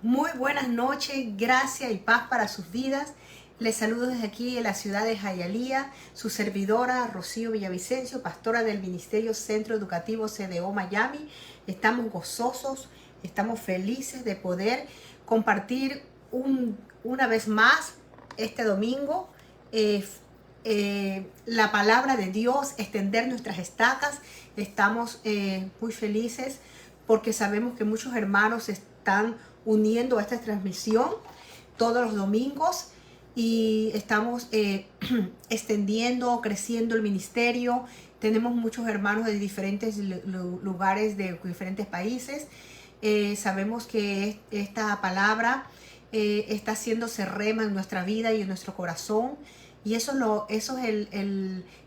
Muy buenas noches, gracia y paz para sus vidas. Les saludo desde aquí en la ciudad de Hialeah, su servidora Rocío Villavicencio, pastora del Ministerio Centro Educativo CDO Miami. Estamos gozosos, estamos felices de poder compartir una vez más este domingo la palabra de Dios, extender nuestras estacas. Estamos muy felices porque sabemos que muchos hermanos están uniendo a esta transmisión todos los domingos y estamos extendiendo, creciendo el ministerio. Tenemos muchos hermanos de diferentes lugares, de diferentes países. Sabemos que esta palabra está haciéndose rema en nuestra vida y en nuestro corazón. Y eso es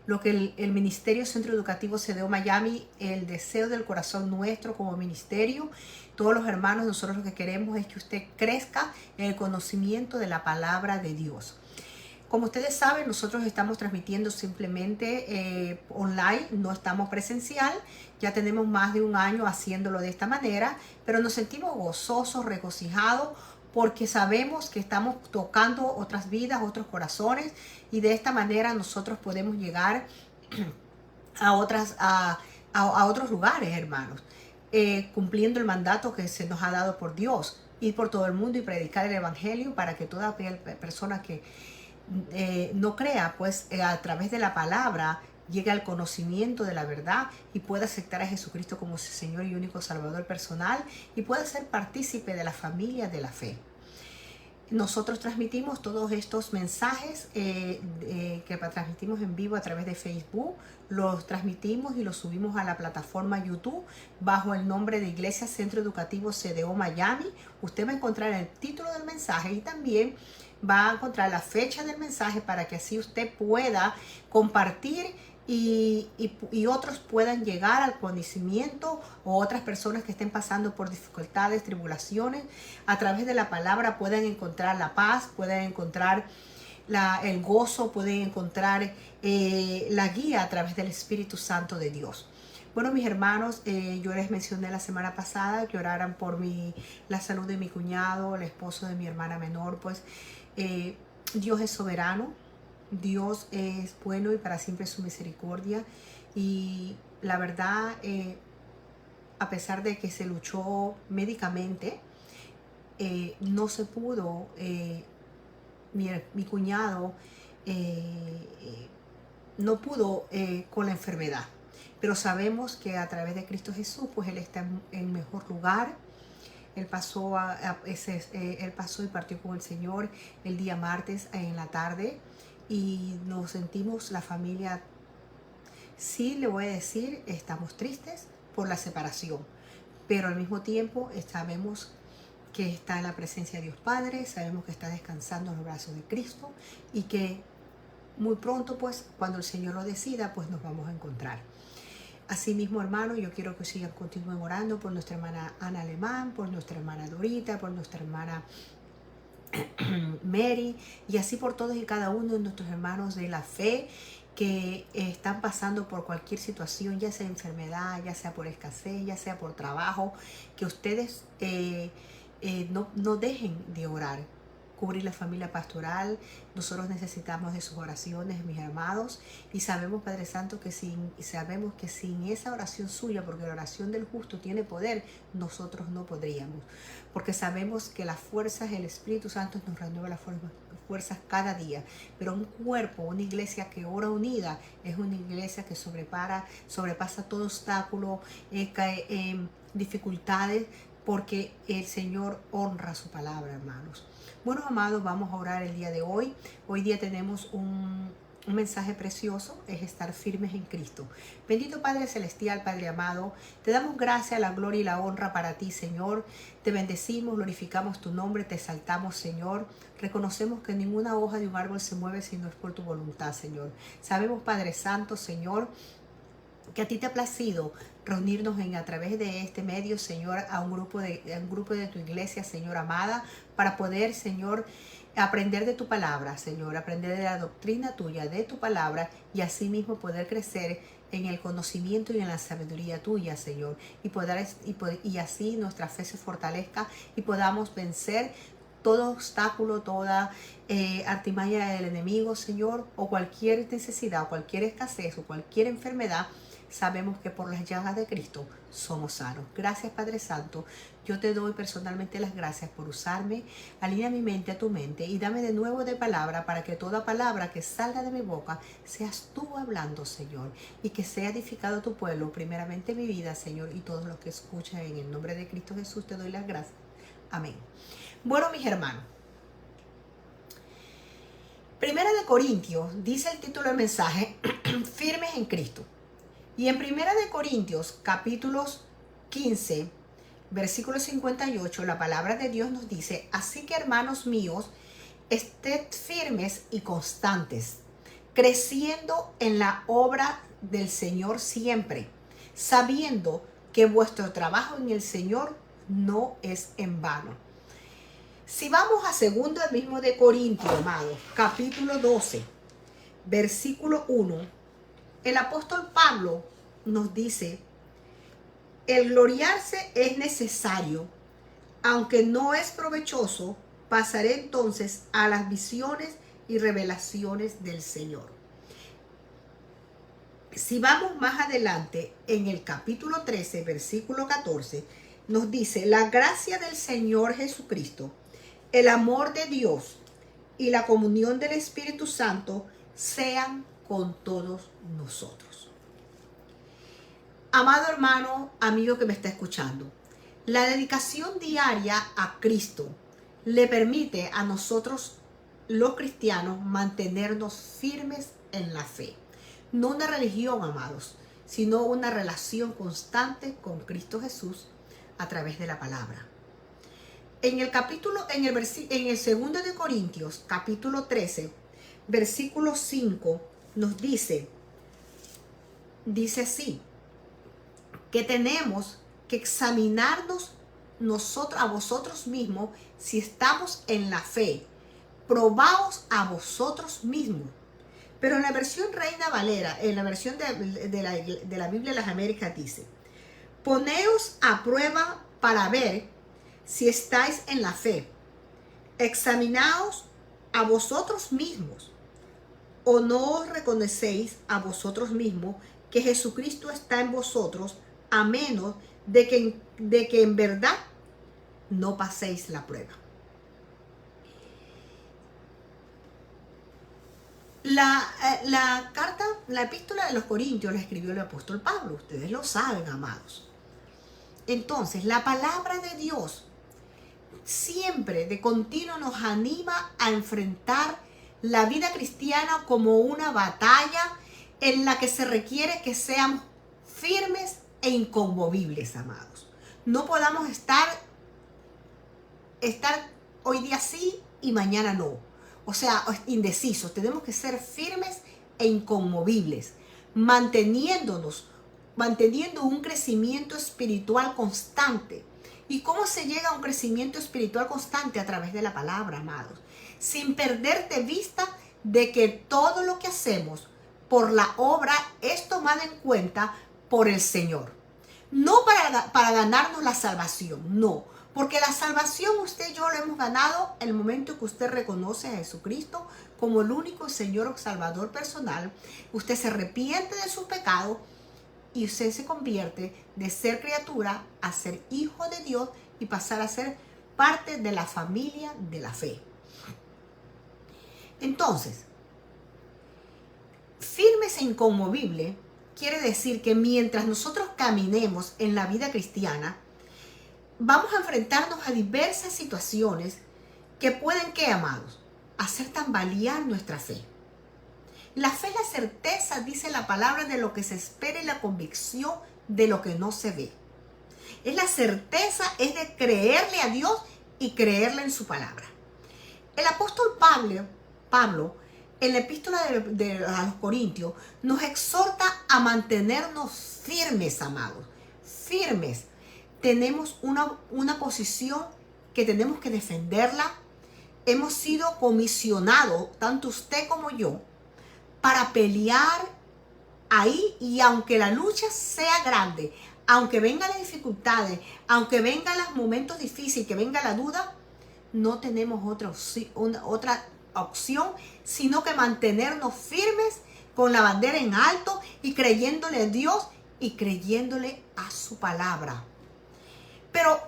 lo que el Ministerio Centro Educativo CDO Miami, el deseo del corazón nuestro como ministerio. Todos los hermanos, nosotros lo que queremos es que usted crezca en el conocimiento de la palabra de Dios. Como ustedes saben, nosotros estamos transmitiendo simplemente online, no estamos presencial. Ya tenemos más de un año haciéndolo de esta manera, pero nos sentimos gozosos, regocijados, porque sabemos que estamos tocando otras vidas, otros corazones, y de esta manera nosotros podemos llegar a otros lugares, hermanos, cumpliendo el mandato que se nos ha dado por Dios, ir por todo el mundo y predicar el evangelio para que toda persona que no crea, pues a través de la palabra llegue al conocimiento de la verdad y pueda aceptar a Jesucristo como su Señor y único Salvador personal y pueda ser partícipe de la familia de la fe. Nosotros transmitimos todos estos mensajes que transmitimos en vivo a través de Facebook. Los transmitimos y los subimos a la plataforma YouTube bajo el nombre de Iglesia Centro Educativo CDO Miami. Usted va a encontrar el título del mensaje y también va a encontrar la fecha del mensaje para que así usted pueda compartir y otros puedan llegar al conocimiento, o otras personas que estén pasando por dificultades, tribulaciones, a través de la palabra puedan encontrar la paz, puedan encontrar el gozo, pueden encontrar la guía a través del Espíritu Santo de Dios. Bueno, mis hermanos, yo les mencioné la semana pasada que oraran por la salud de mi cuñado, el esposo de mi hermana menor. Pues Dios es soberano, Dios es bueno y para siempre su misericordia. Y la verdad, a pesar de que se luchó médicamente, no se pudo, mi cuñado no pudo con la enfermedad. Pero sabemos que a través de Cristo Jesús, pues Él está en mejor lugar. Él pasó y partió con el Señor el día martes en la tarde y nos sentimos la familia. Sí, le voy a decir, estamos tristes por la separación, pero al mismo tiempo sabemos que está en la presencia de Dios Padre, sabemos que está descansando en los brazos de Cristo y que muy pronto, pues cuando el Señor lo decida, pues nos vamos a encontrar. Asimismo, hermano, yo quiero que sigan, continúen orando por nuestra hermana Ana Alemán, por nuestra hermana Dorita, por nuestra hermana Mary, y así por todos y cada uno de nuestros hermanos de la fe que están pasando por cualquier situación, ya sea enfermedad, ya sea por escasez, ya sea por trabajo, que ustedes no dejen de orar. Cubrir la familia pastoral. Nosotros necesitamos de sus oraciones, mis amados, y sabemos, Padre Santo, que sin esa oración suya, porque la oración del justo tiene poder, nosotros no podríamos, porque sabemos que las fuerzas, el Espíritu Santo nos renueva las fuerzas cada día. Pero un cuerpo, una iglesia que ora unida, es una iglesia que sobrepasa todo obstáculo, dificultades, porque el Señor honra su palabra, hermanos. Bueno, amados, vamos a orar el día de hoy. Hoy día tenemos un mensaje precioso, es estar firmes en Cristo. Bendito Padre Celestial, Padre amado, te damos gracias, la gloria y la honra para ti, Señor. Te bendecimos, glorificamos tu nombre, te exaltamos, Señor. Reconocemos que ninguna hoja de un árbol se mueve si no es por tu voluntad, Señor. Sabemos, Padre Santo, Señor, que a ti te ha placido reunirnos a través de este medio, Señor, a un grupo de tu iglesia, Señor amada, para poder, Señor, aprender de tu palabra, Señor, aprender de la doctrina tuya, de tu palabra, y así mismo poder crecer en el conocimiento y en la sabiduría tuya, Señor, y así nuestra fe se fortalezca y podamos vencer todo obstáculo, toda artimaña del enemigo, Señor, o cualquier necesidad, o cualquier escasez, o cualquier enfermedad. Sabemos que por las llagas de Cristo somos sanos. Gracias, Padre Santo. Yo te doy personalmente las gracias por usarme. Alinea mi mente a tu mente y dame de nuevo de palabra para que toda palabra que salga de mi boca seas tú hablando, Señor, y que sea edificado tu pueblo, primeramente mi vida, Señor, y todos los que escuchan. En el nombre de Cristo Jesús te doy las gracias. Amén. Bueno, mis hermanos, Primera de Corintios dice el título del mensaje, firmes en Cristo. Y en Primera de Corintios, capítulos 15, versículo 58, la palabra de Dios nos dice: así que, hermanos míos, ested firmes y constantes, creciendo en la obra del Señor siempre, sabiendo que vuestro trabajo en el Señor no es en vano. Si vamos a segundo mismo de Corintios, amados, capítulo 12, versículo 1, el apóstol Pablo nos dice: el gloriarse es necesario, aunque no es provechoso. Pasaré entonces a las visiones y revelaciones del Señor. Si vamos más adelante, en el capítulo 13, versículo 14, nos dice: la gracia del Señor Jesucristo, el amor de Dios y la comunión del Espíritu Santo sean con todos nosotros. Amado hermano, amigo que me está escuchando, la dedicación diaria a Cristo le permite a nosotros, los cristianos, mantenernos firmes en la fe. No una religión, amados, sino una relación constante con Cristo Jesús a través de la palabra. En el segundo de Corintios, capítulo 13, versículo 5, nos dice así, que tenemos que examinarnos a vosotros mismos si estamos en la fe. Probaos a vosotros mismos. Pero en la versión Reina Valera, en la versión de la Biblia de las Américas, dice: poneos a prueba para ver si estáis en la fe. Examinaos a vosotros mismos. ¿O no os reconocéis a vosotros mismos que Jesucristo está en vosotros, a menos de que en verdad no paséis la prueba? La epístola de los Corintios la escribió el apóstol Pablo. Ustedes lo saben, amados. Entonces, la palabra de Dios siempre de continuo nos anima a enfrentar la vida cristiana como una batalla en la que se requiere que seamos firmes e inconmovibles, amados. No podamos estar hoy día sí y mañana no. O sea, indecisos. Tenemos que ser firmes e inconmovibles, manteniendo un crecimiento espiritual constante. ¿Y cómo se llega a un crecimiento espiritual constante? A través de la palabra, amados. Sin perder de vista de que todo lo que hacemos por la obra es tomado en cuenta por el Señor. No para ganarnos la salvación, no. Porque la salvación usted y yo lo hemos ganado en el momento que usted reconoce a Jesucristo como el único Señor Salvador personal. Usted se arrepiente de sus pecados y usted se convierte de ser criatura a ser hijo de Dios y pasar a ser parte de la familia de la fe. Entonces, firmes e inconmovible quiere decir que mientras nosotros caminemos en la vida cristiana, vamos a enfrentarnos a diversas situaciones que pueden, ¿qué, amados?, hacer tambalear nuestra fe. La fe es la certeza, dice la palabra, de lo que se espera y la convicción de lo que no se ve. Es la certeza, es de creerle a Dios y creerle en su palabra. El apóstol Pablo, en la epístola a los Corintios, nos exhorta a mantenernos firmes, amados. Firmes. Tenemos una posición que tenemos que defenderla. Hemos sido comisionados, tanto usted como yo, para pelear ahí, y aunque la lucha sea grande, aunque vengan las dificultades, aunque vengan los momentos difíciles, que venga la duda, no tenemos otra opción, sino que mantenernos firmes con la bandera en alto y creyéndole a Dios y creyéndole a su palabra. Pero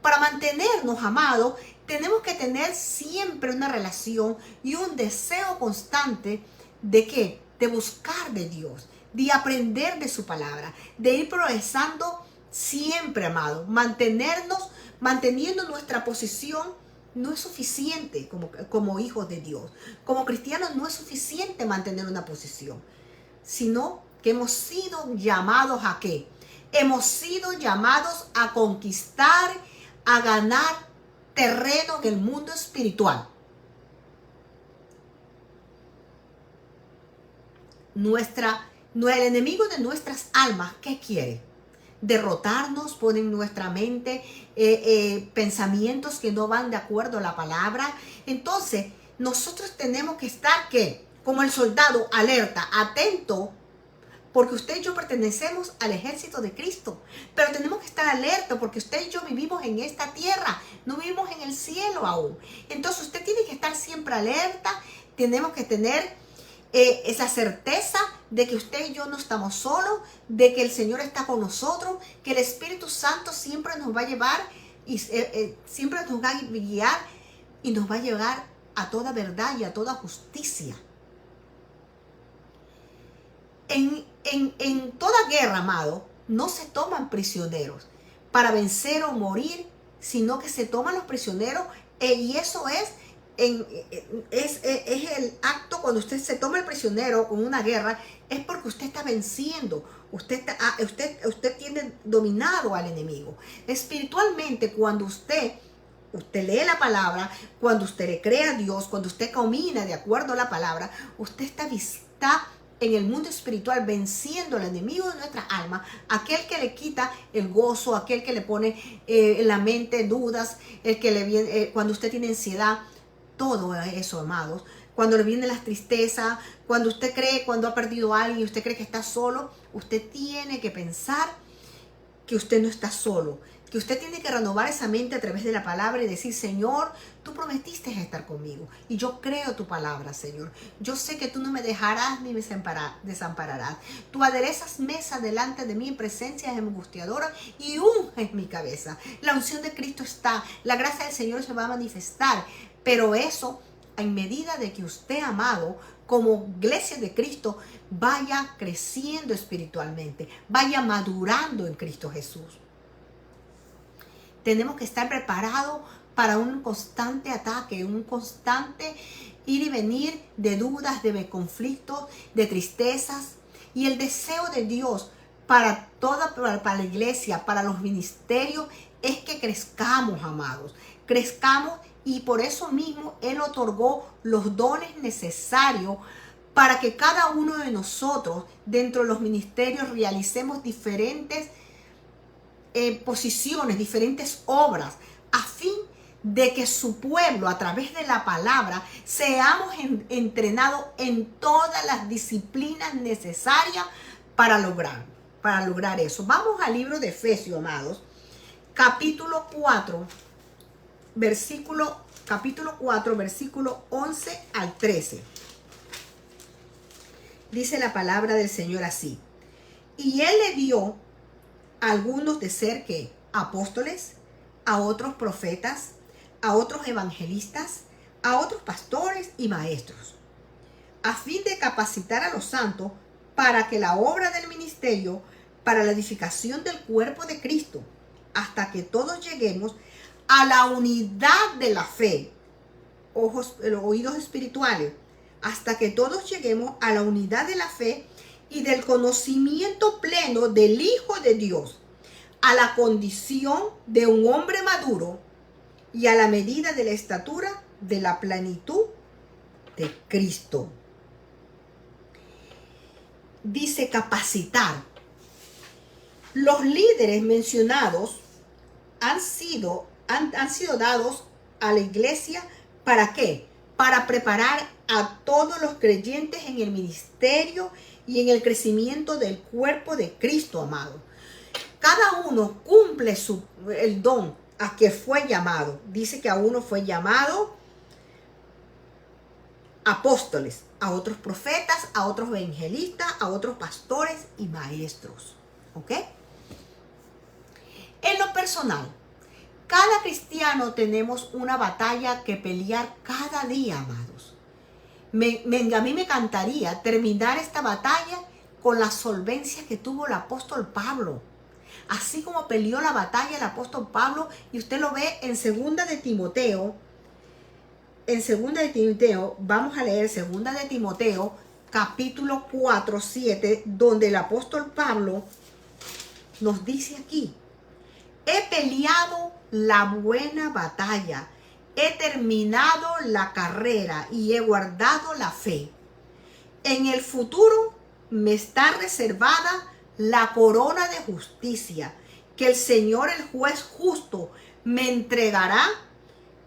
para mantenernos, amados, tenemos que tener siempre una relación y un deseo constante de ¿qué? De buscar de Dios, de aprender de su palabra, de ir progresando siempre, amados. Manteniendo nuestra posición no es suficiente como hijos de Dios. Como cristianos no es suficiente mantener una posición, sino que hemos sido llamados ¿a qué? Hemos sido llamados a conquistar, a ganar terreno en el mundo espiritual. El enemigo de nuestras almas, ¿qué quiere? Derrotarnos, pone en nuestra mente pensamientos que no van de acuerdo a la palabra. Entonces, nosotros tenemos que estar, ¿qué? Como el soldado, alerta, atento, porque usted y yo pertenecemos al ejército de Cristo. Pero tenemos que estar alerta porque usted y yo vivimos en esta tierra, no vivimos en el cielo aún. Entonces usted tiene que estar siempre alerta, tenemos que tener esa certeza de que usted y yo no estamos solos, de que el Señor está con nosotros, que el Espíritu Santo siempre nos va a llevar y siempre nos va a guiar y nos va a llevar a toda verdad y a toda justicia. En toda guerra, amado, no se toman prisioneros para vencer o morir, sino que se toman los prisioneros y eso es el acto cuando usted se toma el prisionero con una guerra, es porque usted está venciendo, usted tiene dominado al enemigo. Espiritualmente, cuando usted lee la palabra, cuando usted le cree a Dios, cuando usted camina de acuerdo a la palabra, usted está en el mundo espiritual venciendo al enemigo de nuestra alma, aquel que le quita el gozo, aquel que le pone en la mente dudas, el que le viene, cuando usted tiene ansiedad, todo eso, amados, cuando le vienen las tristezas, cuando usted cree, cuando ha perdido a alguien y usted cree que está solo, usted tiene que pensar que usted no está solo, que usted tiene que renovar esa mente a través de la palabra y decir, Señor, tú prometiste estar conmigo y yo creo tu palabra, Señor. Yo sé que tú no me dejarás ni me desampararás. Tú aderezas mesa delante de mí en presencia angustiadora y unges mi cabeza. La unción de Cristo está, la gracia del Señor se va a manifestar, pero eso en medida de que usted, amado, como iglesia de Cristo, vaya creciendo espiritualmente, vaya madurando en Cristo Jesús. Tenemos que estar preparados para un constante ataque, un constante ir y venir de dudas, de conflictos, de tristezas. Y el deseo de Dios para la iglesia, para los ministerios, es que crezcamos, amados. Crezcamos, y por eso mismo Él otorgó los dones necesarios para que cada uno de nosotros dentro de los ministerios realicemos diferentes posiciones, diferentes obras, a fin de que su pueblo, a través de la palabra, seamos entrenados en todas las disciplinas necesarias para lograr eso. Vamos al libro de Efesios, amados, capítulo 4, versículo 11 al 13. Dice la palabra del Señor así: y Él le dio a algunos de ser que apóstoles, a otros profetas, a otros evangelistas, a otros pastores y maestros, a fin de capacitar a los santos para que la obra del ministerio, para la edificación del cuerpo de Cristo, hasta que todos lleguemos a la unidad de la fe, oídos espirituales, hasta que todos lleguemos a la unidad de la fe y del conocimiento pleno del Hijo de Dios, a la condición de un hombre maduro y a la medida de la estatura de la plenitud de Cristo. Dice capacitar. Los líderes mencionados han sido dados a la iglesia, ¿para qué? Para preparar a todos los creyentes en el ministerio y en el crecimiento del cuerpo de Cristo, amado. Cada uno cumple el don a que fue llamado. Dice que a uno fue llamado apóstoles, a otros profetas, a otros evangelistas, a otros pastores y maestros. ¿Ok? En lo personal, cada cristiano tenemos una batalla que pelear cada día, amados. A mí me encantaría terminar esta batalla con la solvencia que tuvo el apóstol Pablo. Así como peleó la batalla el apóstol Pablo, y usted lo ve en 2 de Timoteo. En 2 de Timoteo, vamos a leer 2 de Timoteo, capítulo 4, 7, donde el apóstol Pablo nos dice aquí: he peleado la buena batalla, he terminado la carrera y he guardado la fe. En el futuro me está reservada la corona de justicia, que el Señor, el juez justo, me entregará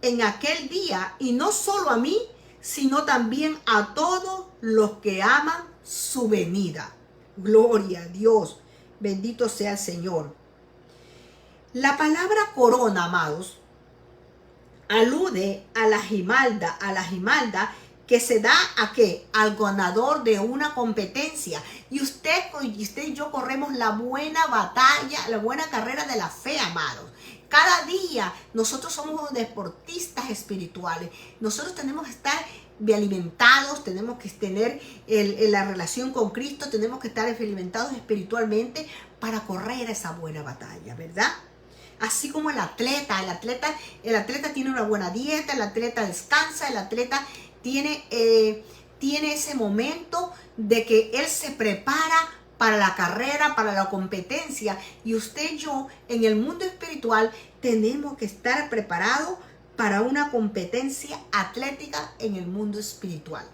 en aquel día, y no solo a mí, sino también a todos los que aman su venida. Gloria a Dios, bendito sea el Señor. La palabra corona, amados, alude a la guimalda que se da a ¿qué? Al ganador de una competencia. Y usted y yo corremos la buena batalla, la buena carrera de la fe, amados. Cada día nosotros somos deportistas espirituales. Nosotros tenemos que estar bien alimentados, tenemos que tener la relación con Cristo, tenemos que estar alimentados espiritualmente para correr esa buena batalla, ¿verdad? Así como el atleta tiene una buena dieta, el atleta descansa, el atleta tiene ese momento de que él se prepara para la carrera, para la competencia. Y usted y yo, en el mundo espiritual, tenemos que estar preparados para una competencia atlética en el mundo espiritual.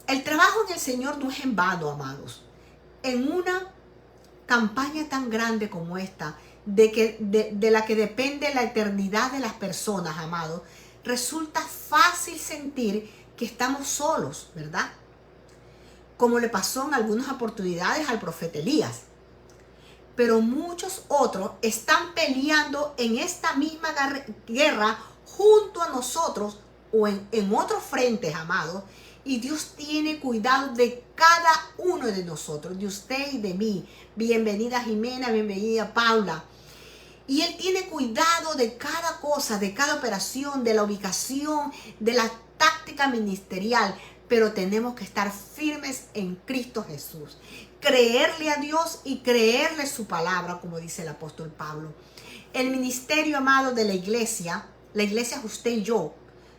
El trabajo en el Señor no es en vano, amados. En una campaña tan grande como esta, de la que depende la eternidad de las personas, amados, resulta fácil sentir que estamos solos, ¿verdad? Como le pasó en algunas oportunidades al profeta Elías. Pero muchos otros están peleando en esta misma guerra junto a nosotros o en otros frentes, amados. Y Dios tiene cuidado de cada uno de nosotros, de usted y de mí. Bienvenida Jimena, bienvenida Paula. Y Él tiene cuidado de cada cosa, de cada operación, de la ubicación, de la táctica ministerial. Pero tenemos que estar firmes en Cristo Jesús. Creerle a Dios y creerle su palabra, como dice el apóstol Pablo. El ministerio, amado, de la iglesia es usted y yo.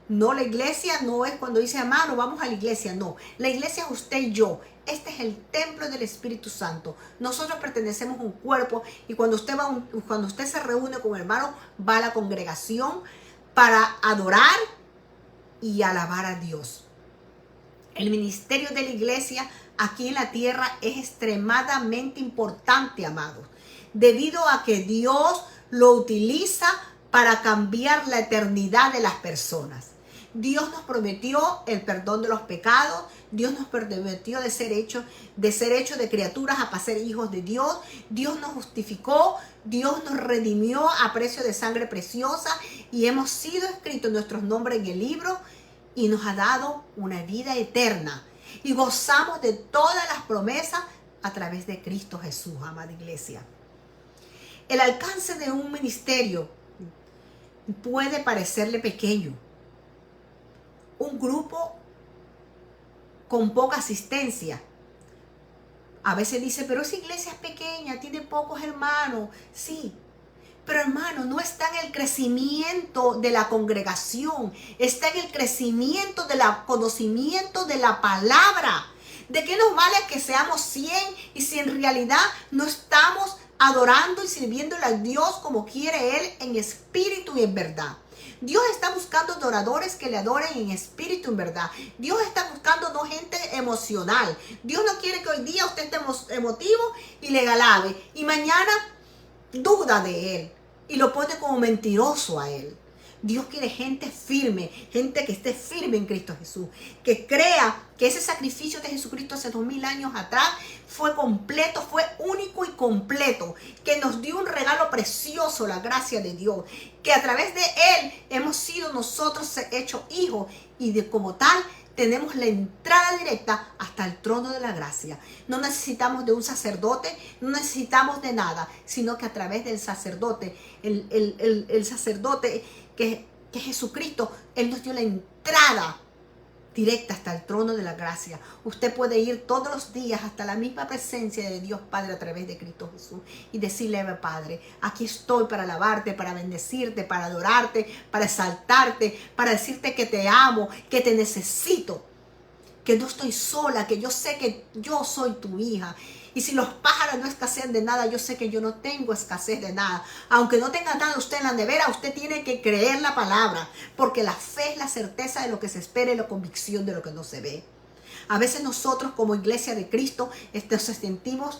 No, la iglesia no es cuando dice, hermano, vamos a la iglesia. No, la iglesia es usted y yo. Este es el templo del Espíritu Santo. Nosotros pertenecemos a un cuerpo, y cuando usted se reúne con hermanos, va a la congregación para adorar y alabar a Dios. El ministerio de la iglesia aquí en la tierra es extremadamente importante, amados, debido a que Dios lo utiliza para cambiar la eternidad de las personas. Dios nos prometió el perdón de los pecados. Dios nos prometió de ser hechos de criaturas a ser hijos de Dios. Dios nos justificó. Dios nos redimió a precio de sangre preciosa, y hemos sido escritos nuestros nombres en el libro, y nos ha dado una vida eterna. Y gozamos de todas las promesas a través de Cristo Jesús, amada iglesia. El alcance de un ministerio puede parecerle pequeño. Un grupo con poca asistencia. A veces dice, pero esa iglesia es pequeña, tiene pocos hermanos. Sí, pero hermano, no está en el crecimiento de la congregación, está en el crecimiento del conocimiento de la palabra. ¿De qué nos vale que seamos 100 y si en realidad no estamos adorando y sirviéndole a Dios como quiere Él en espíritu y en verdad? Dios está buscando adoradores que le adoren en espíritu y en verdad. Dios está buscando no gente emocional. Dios no quiere que hoy día usted esté emotivo y le alabe, y mañana duda de Él y lo pone como mentiroso a Él. Dios quiere gente firme, gente que esté firme en Cristo Jesús, que crea que ese sacrificio de Jesucristo hace 2000 años atrás fue completo, fue único y completo, que nos dio un regalo precioso, la gracia de Dios, que a través de Él hemos sido nosotros hechos hijos y como tal tenemos la entrada directa hasta el trono de la gracia. No necesitamos de un sacerdote, no necesitamos de nada, sino que a través del sacerdote, el sacerdote que es Jesucristo, Él nos dio la entrada directa hasta el trono de la gracia. Usted puede ir todos los días hasta la misma presencia de Dios Padre a través de Cristo Jesús y decirle: Padre, aquí estoy para alabarte, para bendecirte, para adorarte, para exaltarte, para decirte que te amo, que te necesito, que no estoy sola, que yo sé que yo soy tu hija. Y si los pájaros no escasean de nada, yo sé que yo no tengo escasez de nada. Aunque no tenga nada usted en la nevera, usted tiene que creer la palabra. Porque la fe es la certeza de lo que se espera y la convicción de lo que no se ve. A veces nosotros como iglesia de Cristo nos sentimos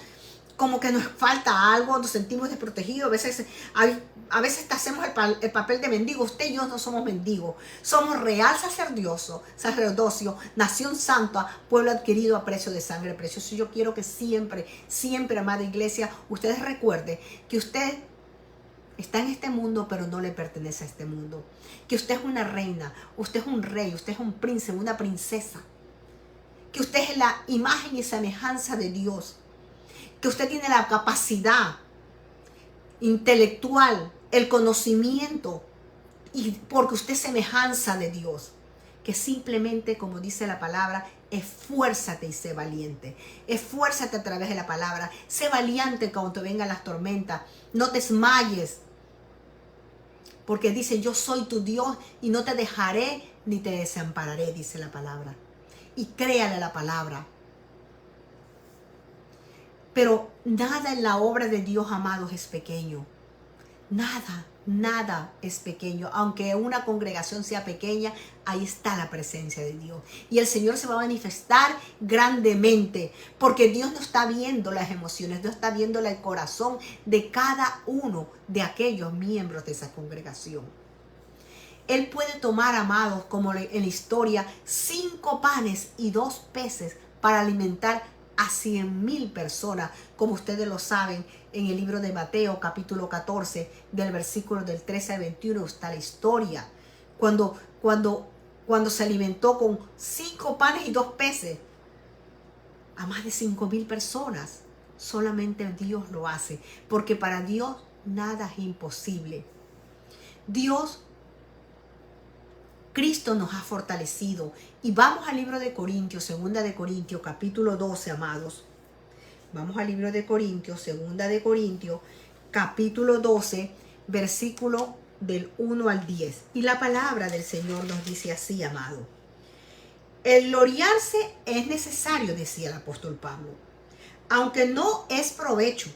como que nos falta algo, nos sentimos desprotegidos. A veces hacemos el papel de mendigo. Usted y yo no somos mendigos. Somos real sacerdocio, nación santa, pueblo adquirido a precio de sangre preciosa. Yo quiero que siempre, amada iglesia, ustedes recuerden que usted está en este mundo, pero no le pertenece a este mundo. Que usted es una reina, usted es un rey, usted es un príncipe, una princesa. Que usted es la imagen y semejanza de Dios. Que usted tiene la capacidad intelectual, el conocimiento, y porque usted es semejanza de Dios. Que simplemente, como dice la palabra, esfuérzate y sé valiente. Esfuérzate a través de la palabra. Sé valiente cuando te vengan las tormentas. No te desmayes. Porque dice: yo soy tu Dios y no te dejaré ni te desampararé, dice la palabra. Y créale a la palabra. Pero nada en la obra de Dios, amados, es pequeño. Nada es pequeño. Aunque una congregación sea pequeña, ahí está la presencia de Dios. Y el Señor se va a manifestar grandemente. Porque Dios no está viendo las emociones, Dios está viendo el corazón de cada uno de aquellos miembros de esa congregación. Él puede tomar, amados, como en la historia, 5 panes y 2 peces para alimentar a 100,000 personas, como ustedes lo saben. En el libro de Mateo, capítulo 14, del versículo del 13 al 21, está la historia. Cuando se alimentó con 5 panes y 2 peces a más de 5,000 personas. Solamente Dios lo hace, porque para Dios nada es imposible. Cristo nos ha fortalecido. Y vamos al libro de Corintios, 2 de Corintios, capítulo 12, amados. Vamos al libro de Corintios, 2 de Corintios, capítulo 12, versículo del 1 al 10. Y la palabra del Señor nos dice así, amado. El gloriarse es necesario, decía el apóstol Pablo, aunque no es provecho.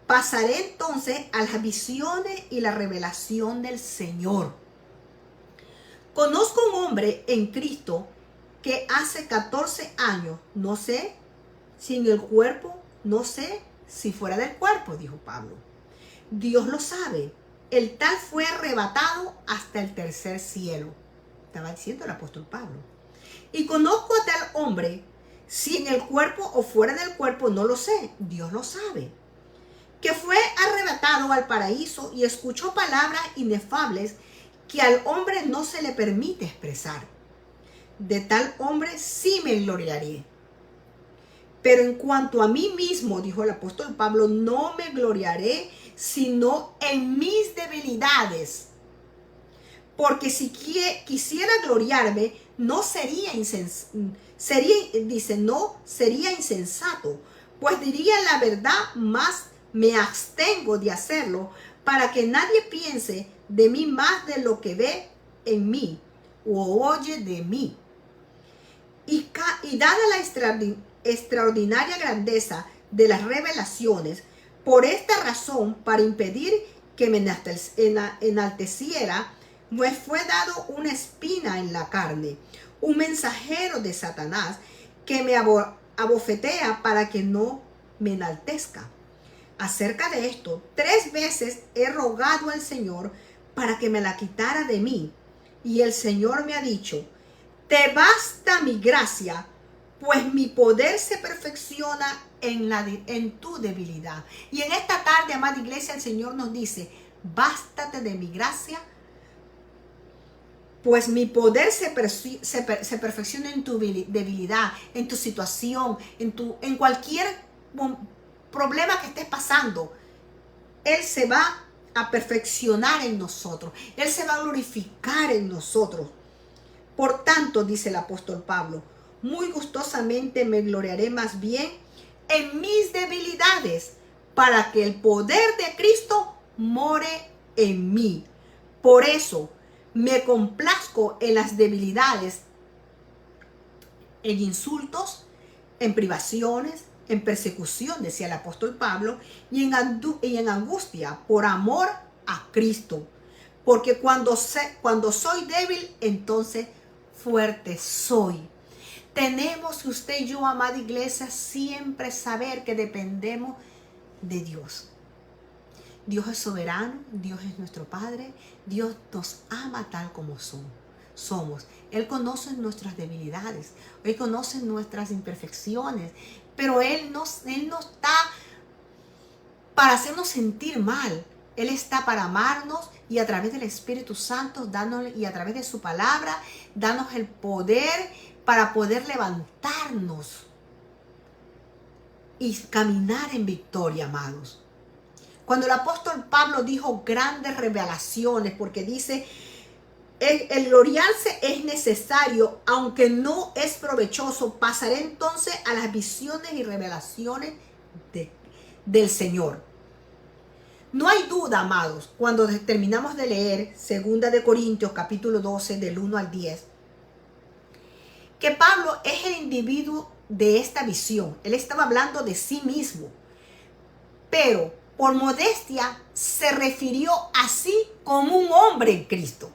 Pasaré entonces a las visiones y la revelación del Señor. Conozco un hombre en Cristo que hace 14 años, no sé si en el cuerpo, no sé si fuera del cuerpo, dijo Pablo. Dios lo sabe. El tal fue arrebatado hasta el tercer cielo. Estaba diciendo el apóstol Pablo. Y conozco a tal hombre, si en el cuerpo o fuera del cuerpo, no lo sé. Dios lo sabe. Que fue arrebatado al paraíso y escuchó palabras inefables que al hombre no se le permite expresar. De tal hombre sí me gloriaré. Pero en cuanto a mí mismo, dijo el apóstol Pablo, no me gloriaré sino en mis debilidades. Porque si quisiera gloriarme, sería insensato, pues diría la verdad, más me abstengo de hacerlo, para que nadie piense de mí más de lo que ve en mí o oye de mí. Y dada la extraordinaria grandeza de las revelaciones, por esta razón, para impedir que me enalteciera, me fue dado una espina en la carne, un mensajero de Satanás que me abofetea para que no me enaltezca. Acerca de esto, 3 veces he rogado al Señor para que me la quitara de mí. Y el Señor me ha dicho, te basta mi gracia, pues mi poder se perfecciona en tu debilidad. Y en esta tarde, amada iglesia, el Señor nos dice, bástate de mi gracia, pues mi poder se perfecciona en tu debilidad, en tu situación, en cualquier problema que estés pasando. Él se va a perfeccionar en nosotros. Él se va a glorificar en nosotros. Por tanto, dice el apóstol Pablo, muy gustosamente me gloriaré más bien en mis debilidades, para que el poder de Cristo more en mí. Por eso me complazco en las debilidades, en insultos, en privaciones, en persecución, decía el apóstol Pablo, y en angustia por amor a Cristo. Porque cuando soy débil, entonces fuerte soy. Tenemos usted y yo, amada iglesia, siempre saber que dependemos de Dios. Dios es soberano, Dios es nuestro Padre, Dios nos ama tal como somos. Él conoce nuestras debilidades, Él conoce nuestras imperfecciones, pero Él no está para hacernos sentir mal. Él está para amarnos y a través del Espíritu Santo y a través de su palabra, darnos el poder para poder levantarnos y caminar en victoria, amados. Cuando el apóstol Pablo dijo grandes revelaciones, porque dice, el gloriarse es necesario, aunque no es provechoso, pasaré entonces a las visiones y revelaciones del Señor. No hay duda, amados, cuando terminamos de leer 2 de Corintios capítulo 12 del 1 al 10, que Pablo es el individuo de esta visión. Él estaba hablando de sí mismo, pero por modestia se refirió a sí como un hombre en Cristo.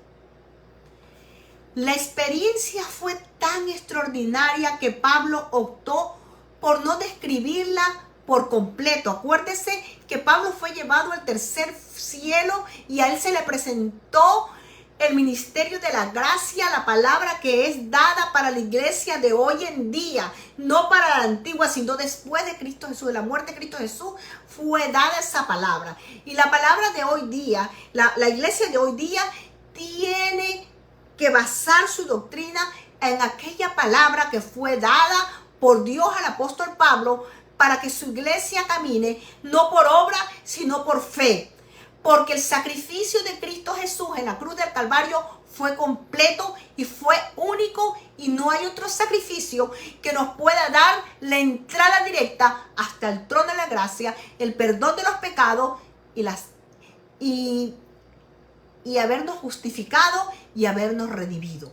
La experiencia fue tan extraordinaria que Pablo optó por no describirla por completo. Acuérdese que Pablo fue llevado al tercer cielo y a él se le presentó el ministerio de la gracia, la palabra que es dada para la iglesia de hoy en día, no para la antigua, sino después de Cristo Jesús, de la muerte de Cristo Jesús, fue dada esa palabra. Y la palabra de hoy día, la iglesia de hoy día tiene que basar su doctrina en aquella palabra que fue dada por Dios al apóstol Pablo para que su iglesia camine no por obra, sino por fe. Porque el sacrificio de Cristo Jesús en la cruz del Calvario fue completo y fue único, y no hay otro sacrificio que nos pueda dar la entrada directa hasta el trono de la gracia, el perdón de los pecados y habernos justificado y habernos redimido.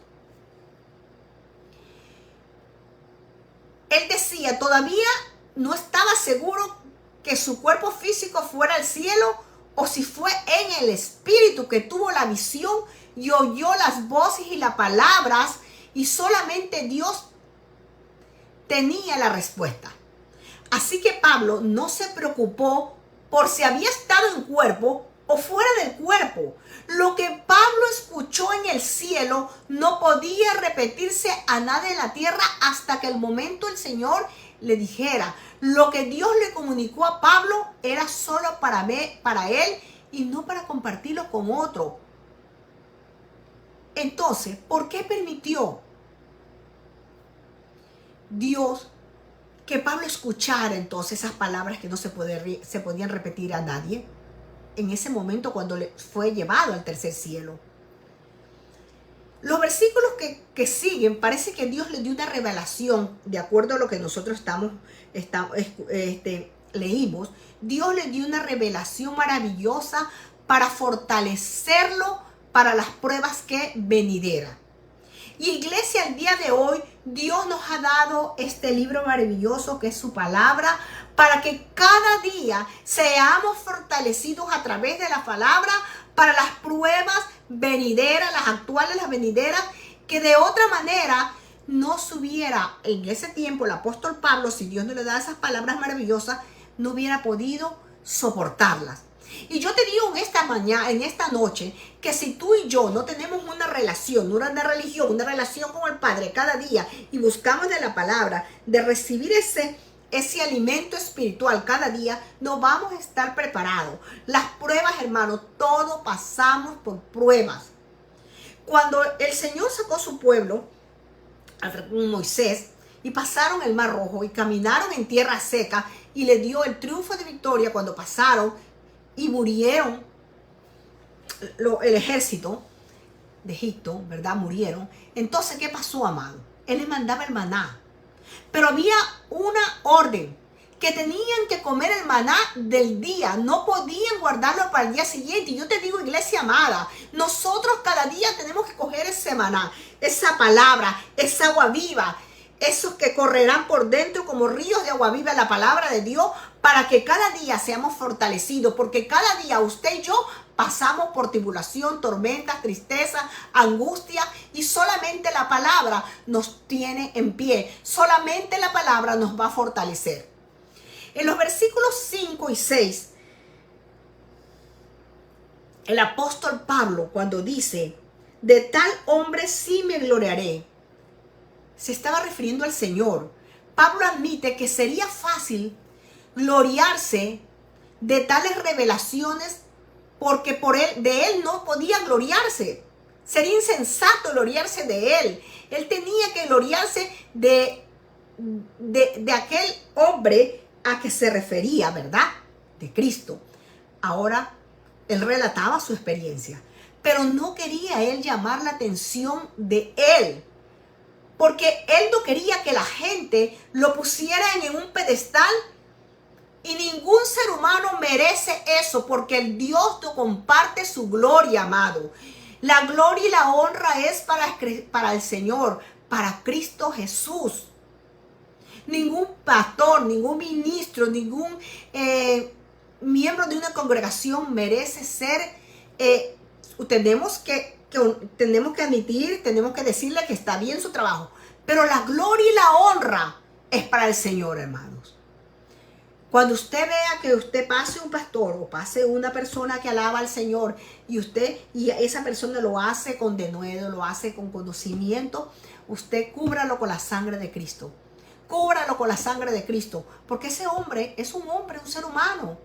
Él decía, todavía no estaba seguro que su cuerpo físico fuera al cielo, o si fue en el espíritu que tuvo la visión y oyó las voces y las palabras, y solamente Dios tenía la respuesta. Así que Pablo no se preocupó por si había estado en cuerpo o fuera del cuerpo. Lo que Pablo escuchó en el cielo no podía repetirse a nadie en la tierra hasta que el momento el Señor le dijera. Lo que Dios le comunicó a Pablo era solo para él y no para compartirlo con otro. Entonces, ¿por qué permitió Dios que Pablo escuchara entonces esas palabras que no se podían repetir a nadie en ese momento cuando le fue llevado al tercer cielo? Los versículos que siguen, parece que Dios le dio una revelación, de acuerdo a lo que nosotros leímos. Dios le dio una revelación maravillosa para fortalecerlo para las pruebas que venideran. Y iglesia, el día de hoy, Dios nos ha dado este libro maravilloso que es su palabra, para que cada día seamos fortalecidos a través de la palabra para las pruebas venideras, las actuales, las venideras, que de otra manera no se hubiera, en ese tiempo el apóstol Pablo, si Dios no le da esas palabras maravillosas, no hubiera podido soportarlas. Y yo te digo en esta mañana, en esta noche, que si tú y yo no tenemos una relación, una religión, una relación con el Padre cada día y buscamos de la palabra, de recibir ese alimento espiritual cada día, no vamos a estar preparados. Las pruebas, hermanos, todos pasamos por pruebas. Cuando el Señor sacó su pueblo, Moisés, y pasaron el Mar Rojo y caminaron en tierra seca y le dio el triunfo de victoria cuando pasaron y murieron el ejército de Egipto, ¿verdad? Murieron. Entonces, ¿qué pasó, amado? Él les mandaba el maná. Pero había una orden, que tenían que comer el maná del día, no podían guardarlo para el día siguiente. Y yo te digo, iglesia amada, nosotros cada día tenemos que coger ese maná, esa palabra, esa agua viva, esos que correrán por dentro como ríos de agua viva, la palabra de Dios, para que cada día seamos fortalecidos, porque cada día usted y yo pasamos por tribulación, tormentas, tristeza, angustia, y solamente la palabra nos tiene en pie, solamente la palabra nos va a fortalecer. En los versículos 5 y 6, el apóstol Pablo, cuando dice, de tal hombre sí me gloriaré, se estaba refiriendo al Señor. Pablo admite que sería fácil gloriarse de tales revelaciones porque de él no podía gloriarse. Sería insensato gloriarse de él. Él tenía que gloriarse de aquel hombre a que se refería, ¿verdad? De Cristo. Ahora, él relataba su experiencia, pero no quería él llamar la atención de él, porque él no quería que la gente lo pusiera en un pedestal, y ningún ser humano merece eso, porque el Dios no comparte su gloria, amado. La gloria y la honra es para el Señor, para Cristo Jesús. Ningún pastor, ningún ministro, ningún miembro de una congregación merece ser, tenemos que admitir, tenemos que decirle que está bien su trabajo, pero la gloria y la honra es para el Señor, hermanos. Cuando usted vea que usted pase un pastor o pase una persona que alaba al Señor y esa persona lo hace con denuedo, lo hace con conocimiento, usted cúbralo con la sangre de Cristo. Cúbralo con la sangre de Cristo, porque ese hombre es un hombre, un ser humano,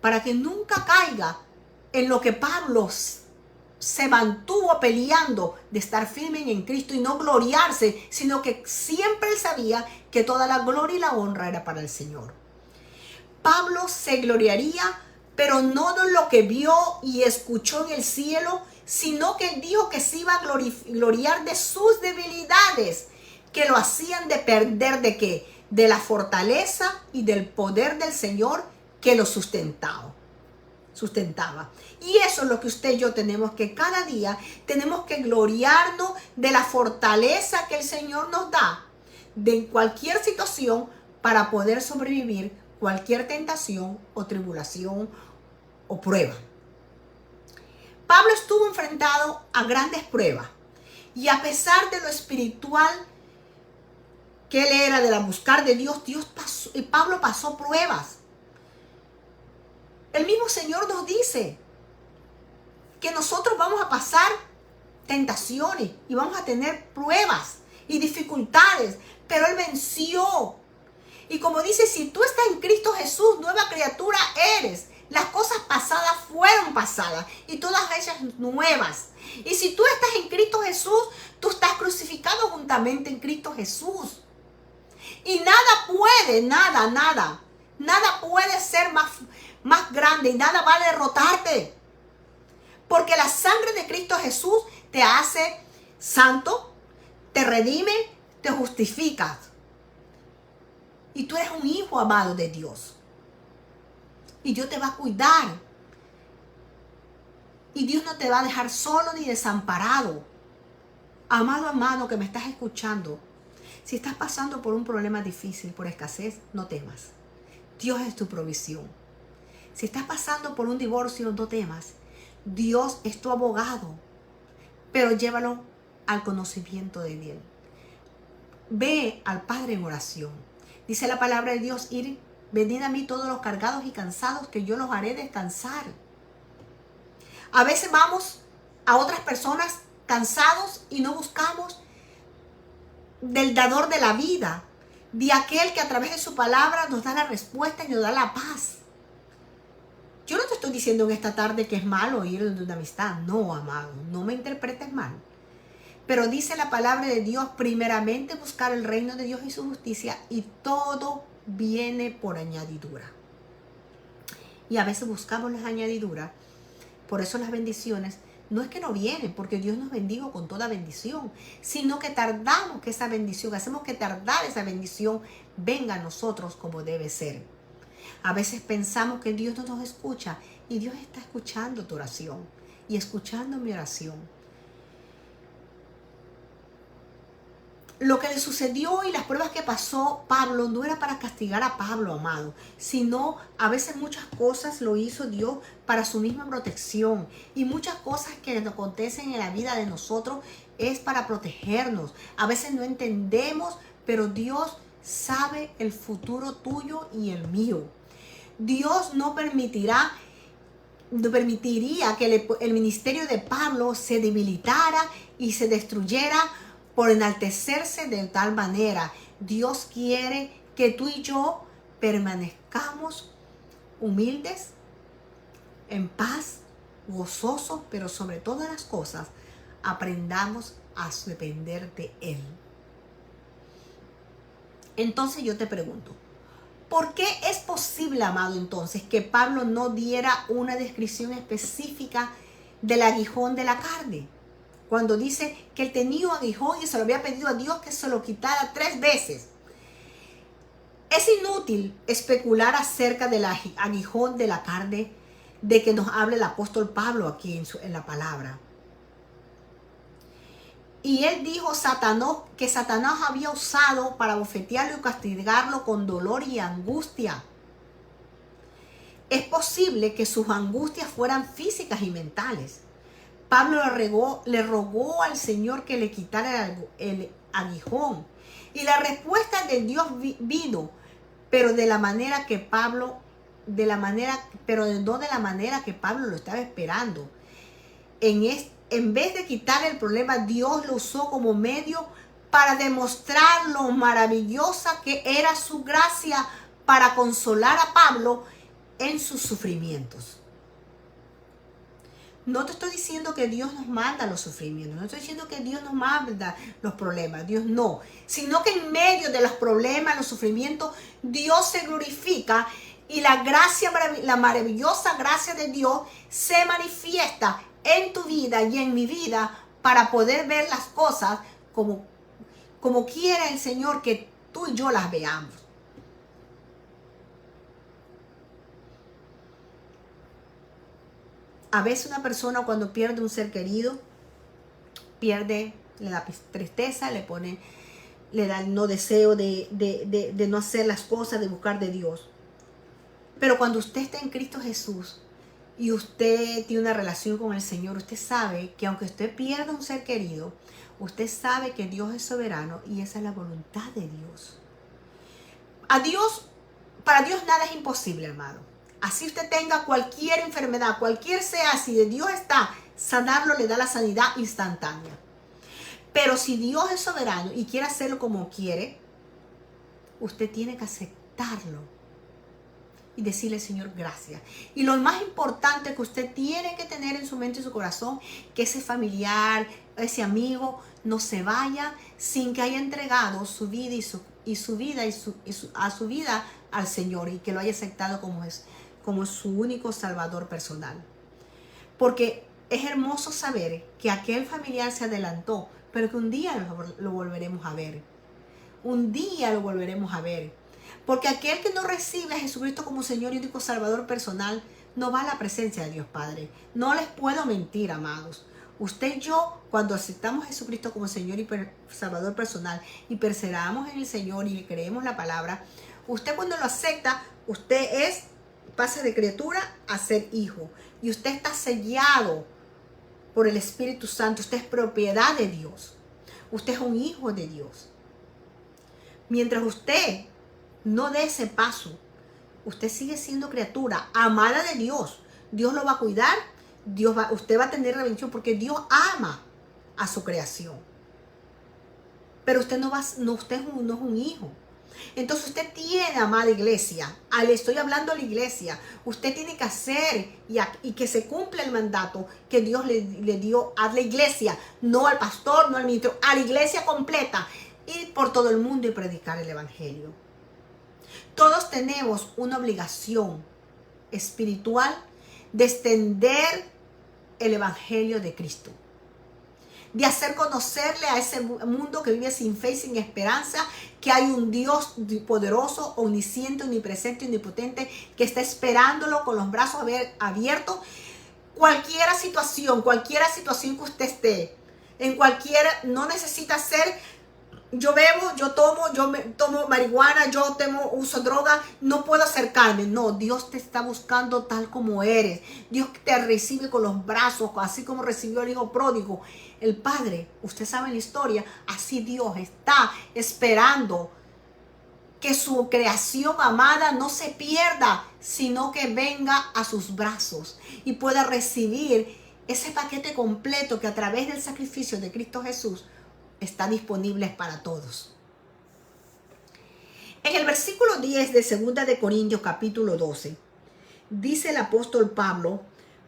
para que nunca caiga en lo que Pablo se mantuvo peleando, de estar firme en Cristo y no gloriarse, sino que siempre él sabía que toda la gloria y la honra era para el Señor. Pablo se gloriaría, pero no de lo que vio y escuchó en el cielo, sino que él dijo que se iba a gloriar de sus debilidades, que lo hacían de perder ¿de qué? De la fortaleza y del poder del Señor que lo sustentaba. Y eso es lo que usted y yo tenemos que cada día, tenemos que gloriarnos de la fortaleza que el Señor nos da de cualquier situación para poder sobrevivir cualquier tentación o tribulación o prueba. Pablo estuvo enfrentado a grandes pruebas y a pesar de lo espiritual que él era, de la buscar de Dios, Pablo pasó pruebas. El mismo Señor nos dice que nosotros vamos a pasar tentaciones y vamos a tener pruebas y dificultades, pero Él venció. Y como dice, si tú estás en Cristo Jesús, nueva criatura eres. Las cosas pasadas fueron pasadas y todas ellas nuevas. Y si tú estás en Cristo Jesús, tú estás crucificado juntamente en Cristo Jesús. Y nada puede ser más grande y nada va a derrotarte. Porque la sangre de Cristo Jesús te hace santo, te redime, te justifica. Y tú eres un hijo amado de Dios. Y Dios te va a cuidar. Y Dios no te va a dejar solo ni desamparado. Amado hermano que me estás escuchando, si estás pasando por un problema difícil, por escasez, no temas. Dios es tu provisión. Si estás pasando por un divorcio, no temas. Dios es tu abogado. Pero llévalo al conocimiento de Él. Ve al Padre en oración. Dice la palabra de Dios, ir Venid a mí todos los cargados y cansados, que yo los haré descansar. A veces vamos a otras personas cansados y no buscamos del dador de la vida, de aquel que a través de su palabra nos da la respuesta y nos da la paz. Yo no te estoy diciendo en esta tarde que es malo ir de una amistad. No, amado, no me interpretes mal. Pero dice la palabra de Dios, primeramente buscar el reino de Dios y su justicia, y todo viene por añadidura. Y a veces buscamos las añadiduras. Por eso las bendiciones no es que no vienen, porque Dios nos bendijo con toda bendición, sino que tardamos que esa bendición, hacemos que tardar esa bendición venga a nosotros como debe ser. A veces pensamos que Dios no nos escucha, y Dios está escuchando tu oración y escuchando mi oración. Lo que le sucedió y las pruebas que pasó Pablo no era para castigar a Pablo, amado, sino a veces muchas cosas lo hizo Dios para su misma protección, y muchas cosas que acontecen en la vida de nosotros es para protegernos. A veces no entendemos, pero Dios sabe el futuro tuyo y el mío. Dios no permitiría que el ministerio de Pablo se debilitara y se destruyera por enaltecerse de tal manera. Dios quiere que tú y yo permanezcamos humildes, en paz, gozosos, pero sobre todas las cosas aprendamos a depender de Él. Entonces yo te pregunto, ¿por qué es posible, amado, entonces, que Pablo no diera una descripción específica del aguijón de la carne? Cuando dice que él tenía un aguijón y se lo había pedido a Dios que se lo quitara 3 veces. Es inútil especular acerca del aguijón de la carne de que nos habla el apóstol Pablo aquí en la palabra. Y él dijo que Satanás había usado para bofetearlo y castigarlo con dolor y angustia. Es posible que sus angustias fueran físicas y mentales. Pablo le rogó al Señor que le quitara el aguijón. Y la respuesta de Dios vino, pero no de la manera que Pablo lo estaba esperando. En vez de quitar el problema, Dios lo usó como medio para demostrar lo maravillosa que era su gracia para consolar a Pablo en sus sufrimientos. No te estoy diciendo que Dios nos manda los sufrimientos, no estoy diciendo que Dios nos manda los problemas, Dios no, sino que en medio de los problemas, los sufrimientos, Dios se glorifica y la maravillosa gracia de Dios se manifiesta en tu vida y en mi vida para poder ver las cosas como quiera el Señor que tú y yo las veamos. A veces una persona cuando pierde un ser querido, le da tristeza, le da el no deseo de no hacer las cosas, de buscar de Dios. Pero cuando usted está en Cristo Jesús y usted tiene una relación con el Señor, usted sabe que aunque usted pierda un ser querido, usted sabe que Dios es soberano y esa es la voluntad de Dios. Para Dios nada es imposible, amado. Así usted tenga cualquier enfermedad, cualquier sea, si de Dios está, sanarlo le da la sanidad instantánea. Pero si Dios es soberano y quiere hacerlo como quiere, usted tiene que aceptarlo y decirle, Señor, gracias. Y lo más importante que usted tiene que tener en su mente y su corazón, que ese familiar, ese amigo, no se vaya sin que haya entregado su vida al Señor y que lo haya aceptado como su único salvador personal. Porque es hermoso saber que aquel familiar se adelantó, pero que un día lo volveremos a ver. Un día lo volveremos a ver. Porque aquel que no recibe a Jesucristo como Señor y único salvador personal no va a la presencia de Dios Padre. No les puedo mentir, amados. Usted y yo, cuando aceptamos a Jesucristo como Señor y salvador personal y perseveramos en el Señor y le creemos la palabra, usted cuando lo acepta, usted pasa de criatura a ser hijo. Y usted está sellado por el Espíritu Santo. Usted es propiedad de Dios. Usted es un hijo de Dios. Mientras usted no dé ese paso Usted sigue siendo criatura, amada de Dios. Dios lo va a cuidar, usted va a tener la bendición porque Dios ama a su creación. Pero usted no es un hijo. Entonces usted tiene, amada iglesia, le estoy hablando a la iglesia, usted tiene que hacer y que se cumpla el mandato que Dios le dio a la iglesia, no al pastor, no al ministro, a la iglesia completa, ir por todo el mundo y predicar el evangelio. Todos tenemos una obligación espiritual de extender el evangelio de Cristo, de hacer conocerle a ese mundo que vive sin fe y sin esperanza que hay un Dios poderoso, omnisciente, omnipresente, omnipotente, que está esperándolo con los brazos abiertos. Cualquier situación que usted esté, no necesita ser, yo bebo, yo tomo marihuana, uso droga, no puedo acercarme. No, Dios te está buscando tal como eres. Dios te recibe con los brazos, así como recibió el hijo pródigo. El Padre, usted sabe la historia, así Dios está esperando que su creación amada no se pierda, sino que venga a sus brazos y pueda recibir ese paquete completo que a través del sacrificio de Cristo Jesús está disponible para todos. En el versículo 10 de 2 de Corintios capítulo 12, dice el apóstol Pablo: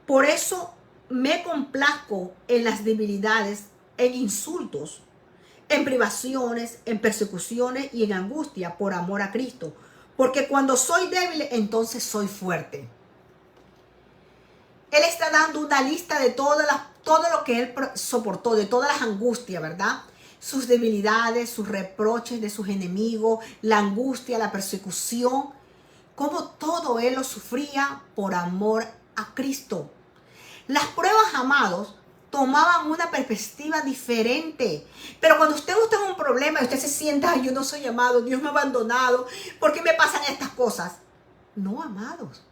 por eso me complazco en las debilidades, en insultos, en privaciones, en persecuciones y en angustia por amor a Cristo, porque cuando soy débil, entonces soy fuerte. Él está dando una lista de todo lo que él soportó, de todas las angustias, ¿verdad? Sus debilidades, sus reproches de sus enemigos, la angustia, la persecución, como todo él lo sufría por amor a Cristo. Las pruebas, amados, tomaban una perspectiva diferente. Pero cuando usted está en un problema y usted se sienta: yo no soy amado, Dios me ha abandonado, ¿por qué me pasan estas cosas? No, amados.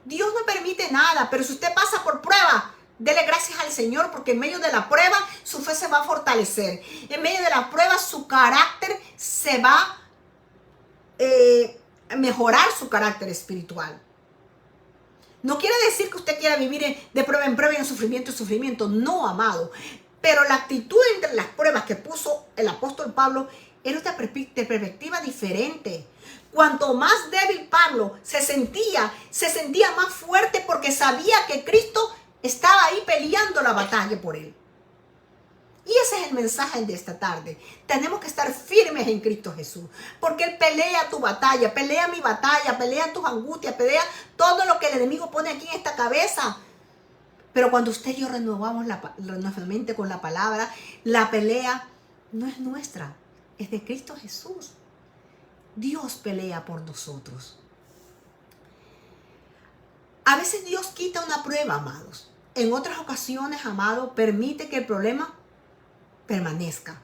Dios no permite nada, pero si usted pasa por prueba, dele gracias al Señor, porque en medio de la prueba su fe se va a fortalecer. En medio de la prueba su carácter se va a mejorar, su carácter espiritual. No quiere decir que usted quiera vivir de prueba en prueba y en sufrimiento. No, amado. Pero la actitud entre las pruebas que puso el apóstol Pablo era una perspectiva diferente. Cuanto más débil Pablo se sentía más fuerte porque sabía que Cristo estaba ahí peleando la batalla por él. Y ese es el mensaje de esta tarde. Tenemos que estar firmes en Cristo Jesús, porque Él pelea tu batalla, pelea mi batalla, pelea tus angustias, pelea todo lo que el enemigo pone aquí en esta cabeza. Pero cuando usted y yo renovamos nuestra mente con la palabra, la pelea no es nuestra, es de Cristo Jesús. Dios pelea por nosotros. A veces Dios quita una prueba, amados. En otras ocasiones, amados, permite que el problema permanezca.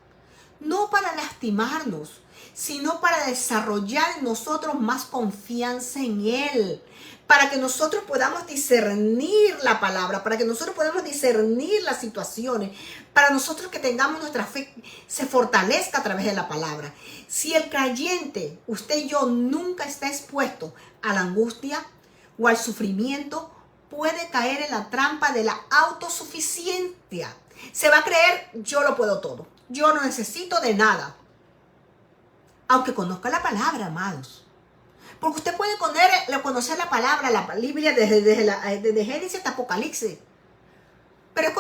No para lastimarnos, sino para desarrollar en nosotros más confianza en Él. Para que nosotros podamos discernir la palabra, para que nosotros podamos discernir las situaciones, para nosotros que tengamos nuestra fe se fortalezca a través de la palabra. Si el creyente, usted y yo, nunca está expuesto a la angustia o al sufrimiento, puede caer en la trampa de la autosuficiencia. Se va a creer: yo lo puedo todo, yo no necesito de nada. Aunque conozca la palabra, amados. Porque usted puede conocer la palabra, la Biblia desde Génesis hasta Apocalipsis. Pero el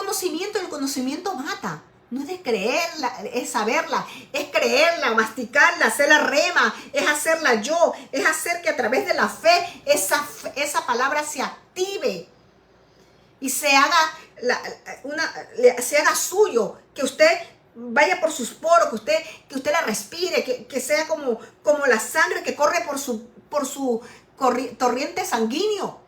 conocimiento mata. No es de creerla, es saberla, es creerla, masticarla, hacerla rema, es hacerla yo, es hacer que a través de la fe esa palabra se active y se haga suyo, que usted vaya por sus poros, que usted la respire, que sea como la sangre que corre por su torrente sanguíneo,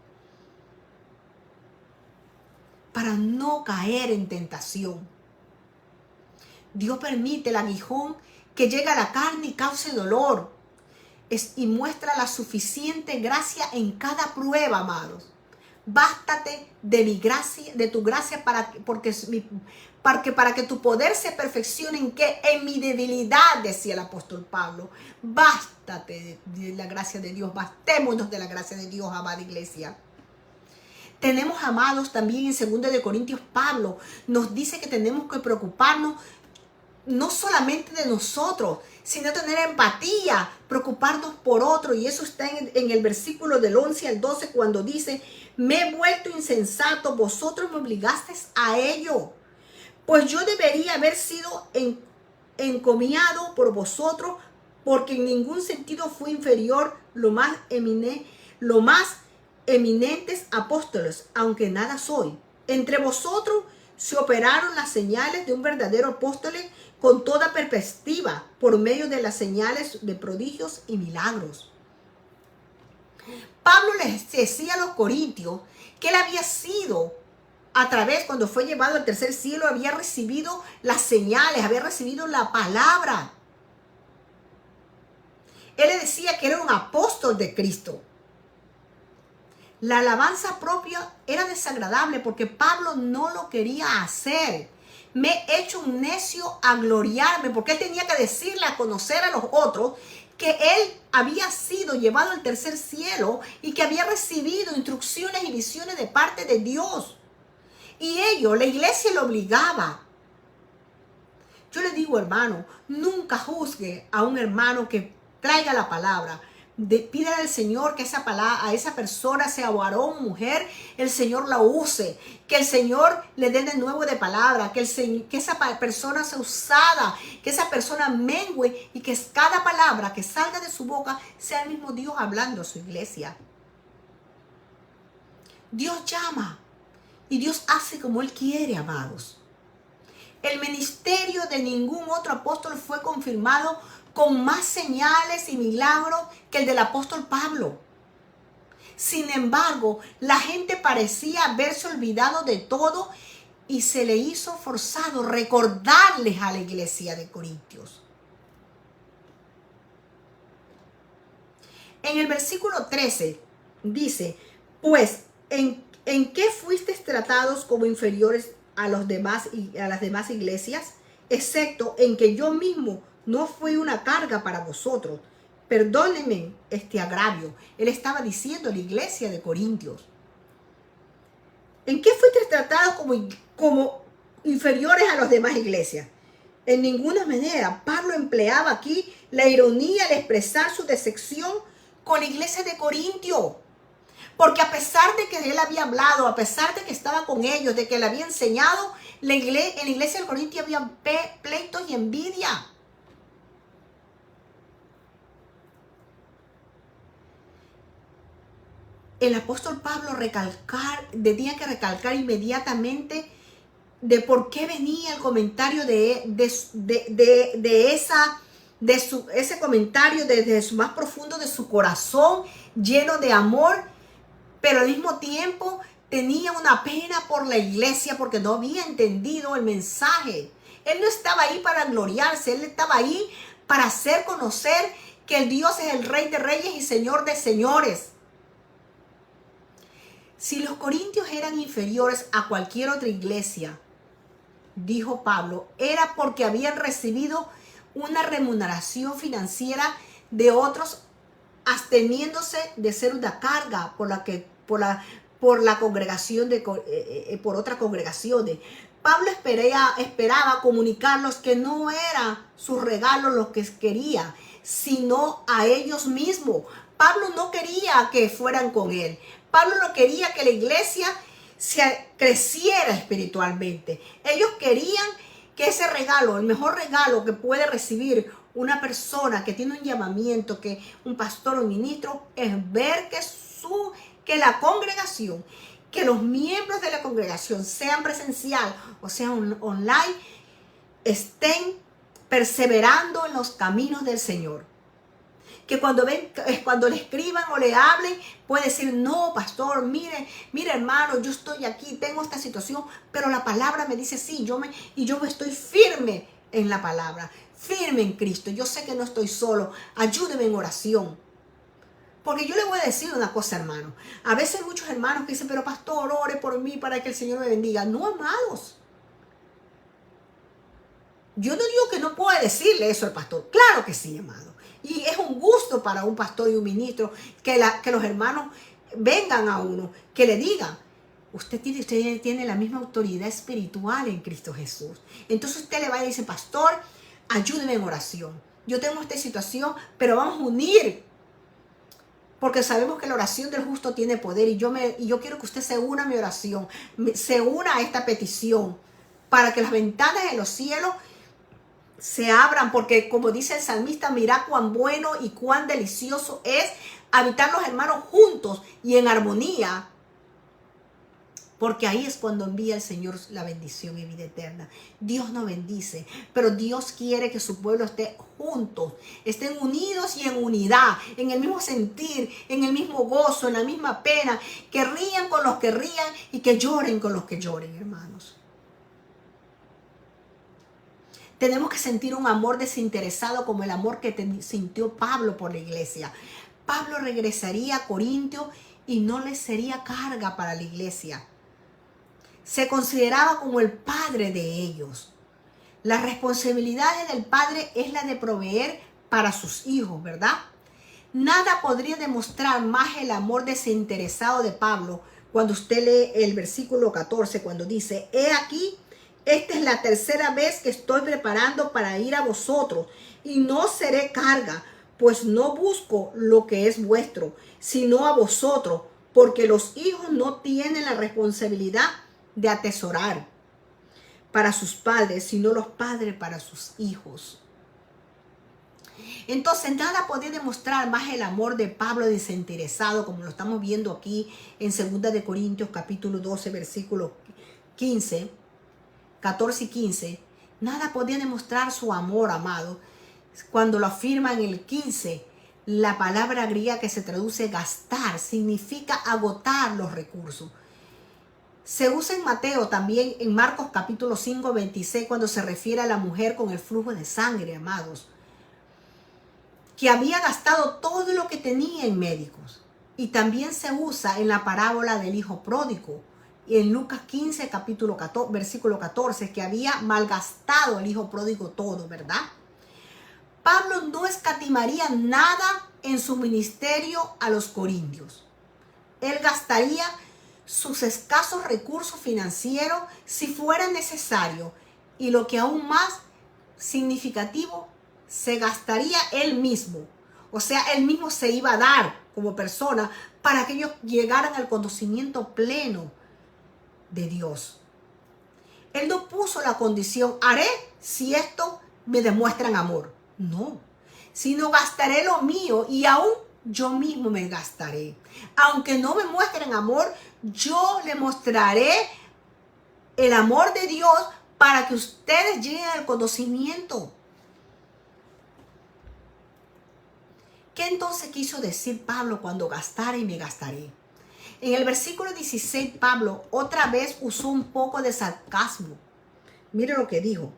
para no caer en tentación. Dios permite el aguijón que llega a la carne y cause dolor, y muestra la suficiente gracia en cada prueba, amados, Bástate de mi gracia, de tu gracia, para que tu poder se perfeccione en mi debilidad, decía el apóstol Pablo. Bástate de la gracia de Dios, bastémonos de la gracia de Dios, amada iglesia. Tenemos, amados, también en 2 de Corintios, Pablo nos dice que tenemos que preocuparnos no solamente de nosotros, sino tener empatía, preocuparnos por otro. Y eso está en el versículo del 11 al 12, cuando dice: me he vuelto insensato, vosotros me obligasteis a ello, pues yo debería haber sido encomiado por vosotros, porque en ningún sentido fui inferior los más eminentes apóstoles, aunque nada soy. Entre vosotros se operaron las señales de un verdadero apóstol con toda perspectiva, por medio de las señales de prodigios y milagros. Pablo les decía a los corintios que él había sido, a través, cuando fue llevado al tercer cielo, había recibido las señales, había recibido la palabra. Él le decía que era un apóstol de Cristo. La alabanza propia era desagradable porque Pablo no lo quería hacer. Me he hecho un necio a gloriarme, porque él tenía que decirle, a conocer a los otros, que él había sido llevado al tercer cielo y que había recibido instrucciones y visiones de parte de Dios. Y la iglesia, lo obligaba. Yo le digo, hermano, nunca juzgue a un hermano que traiga la palabra. Pídale al Señor que a esa persona, sea varón o mujer, el Señor la use, que el Señor le dé de nuevo de palabra, que esa persona sea usada, que esa persona mengüe, y que cada palabra que salga de su boca sea el mismo Dios hablando a su iglesia. Dios llama y Dios hace como Él quiere, amados. El ministerio de ningún otro apóstol fue confirmado con más señales y milagros que el del apóstol Pablo. Sin embargo, la gente parecía haberse olvidado de todo y se le hizo forzado recordarles a la iglesia de Corintios. En el versículo 13 dice: pues, ¿en qué fuisteis tratados como inferiores a las demás iglesias? Excepto en que yo mismo no fui una carga para vosotros. Perdónenme este agravio. Él estaba diciendo a la iglesia de Corintios: ¿en qué fuiste tratados como inferiores a las demás iglesias? En ninguna manera. Pablo empleaba aquí la ironía al expresar su decepción con la iglesia de Corintios. Porque a pesar de que él había hablado, a pesar de que estaba con ellos, de que le había enseñado, en la iglesia de Corintios había pleitos y envidia. El apóstol Pablo tenía que recalcar inmediatamente de por qué venía el comentario ese comentario desde su más profundo de su corazón, lleno de amor, pero al mismo tiempo tenía una pena por la iglesia porque no había entendido el mensaje. Él no estaba ahí para gloriarse, él estaba ahí para hacer conocer que el Dios es el Rey de Reyes y Señor de Señores. Si los corintios eran inferiores a cualquier otra iglesia, dijo Pablo, era porque habían recibido una remuneración financiera de otros, absteniéndose de ser una carga por la congregación por otras congregaciones. Pablo esperaba comunicarlos que no eran sus regalos los que quería, sino a ellos mismos. Pablo no quería que fueran con él. Pablo no quería que la iglesia creciera espiritualmente. Ellos querían que ese regalo, el mejor regalo que puede recibir una persona que tiene un llamamiento, que un pastor o un ministro, es ver que la congregación, que los miembros de la congregación, sean presencial o sean online, estén perseverando en los caminos del Señor. Que cuando le escriban o le hablen, puede decir: no, pastor, mire hermano, yo estoy aquí, tengo esta situación, pero la palabra me dice sí, yo estoy firme en la palabra, firme en Cristo. Yo sé que no estoy solo, ayúdeme en oración. Porque yo le voy a decir una cosa, hermano. A veces hay muchos hermanos que dicen, pero pastor, ore por mí para que el Señor me bendiga. No, amados. Yo no digo que no pueda decirle eso al pastor. Claro que sí, amado. Y es un gusto para un pastor y un ministro que los hermanos vengan a uno, que le digan, usted tiene la misma autoridad espiritual en Cristo Jesús. Entonces usted le va y dice, pastor, ayúdeme en oración. Yo tengo esta situación, pero vamos a unir. Porque sabemos que la oración del justo tiene poder. Y yo quiero que usted se una a mi oración. Se una a esta petición. Para que las ventanas de los cielos se abran. Porque como dice el salmista, mira cuán bueno y cuán delicioso es habitar los hermanos juntos y en armonía. Porque ahí es cuando envía el Señor la bendición y vida eterna. Dios nos bendice, pero Dios quiere que su pueblo esté juntos, estén unidos y en unidad, en el mismo sentir, en el mismo gozo, en la misma pena, que rían con los que rían y que lloren con los que lloren, hermanos. Tenemos que sentir un amor desinteresado como el amor que sintió Pablo por la iglesia. Pablo regresaría a Corintio y no le sería carga para la iglesia. Se consideraba como el padre de ellos. Las responsabilidades del padre es la de proveer para sus hijos, ¿verdad? Nada podría demostrar más el amor desinteresado de Pablo cuando usted lee el versículo 14, cuando dice, he aquí, esta es la tercera vez que estoy preparando para ir a vosotros y no seré carga, pues no busco lo que es vuestro, sino a vosotros, porque los hijos no tienen la responsabilidad de atesorar para sus padres, sino los padres para sus hijos. Entonces nada podía demostrar más el amor de Pablo desinteresado, como lo estamos viendo aquí en 2 de Corintios capítulo 12 versículos 15, 14 y 15. Nada podía demostrar su amor, amado, cuando lo afirma en el 15. La palabra griega que se traduce gastar significa agotar los recursos. Se usa en Mateo, también en Marcos capítulo 5, 26, cuando se refiere a la mujer con el flujo de sangre, amados, que había gastado todo lo que tenía en médicos. Y también se usa en la parábola del hijo pródigo, y en Lucas 15, capítulo 14, versículo 14, que había malgastado el hijo pródigo todo, ¿verdad? Pablo no escatimaría nada en su ministerio a los corintios. Él gastaría sus escasos recursos financieros si fuera necesario, y lo que aún más significativo, se gastaría él mismo. O sea, él mismo se iba a dar como persona para que ellos llegaran al conocimiento pleno de Dios. Él no puso la condición, haré si esto me demuestran amor. No, sino gastaré lo mío y aún yo mismo me gastaré. Aunque no me muestren amor, yo le mostraré el amor de Dios para que ustedes lleguen al conocimiento. ¿Qué entonces quiso decir Pablo cuando gastara y me gastaré? En el versículo 16, Pablo otra vez usó un poco de sarcasmo. Mire lo que dijo.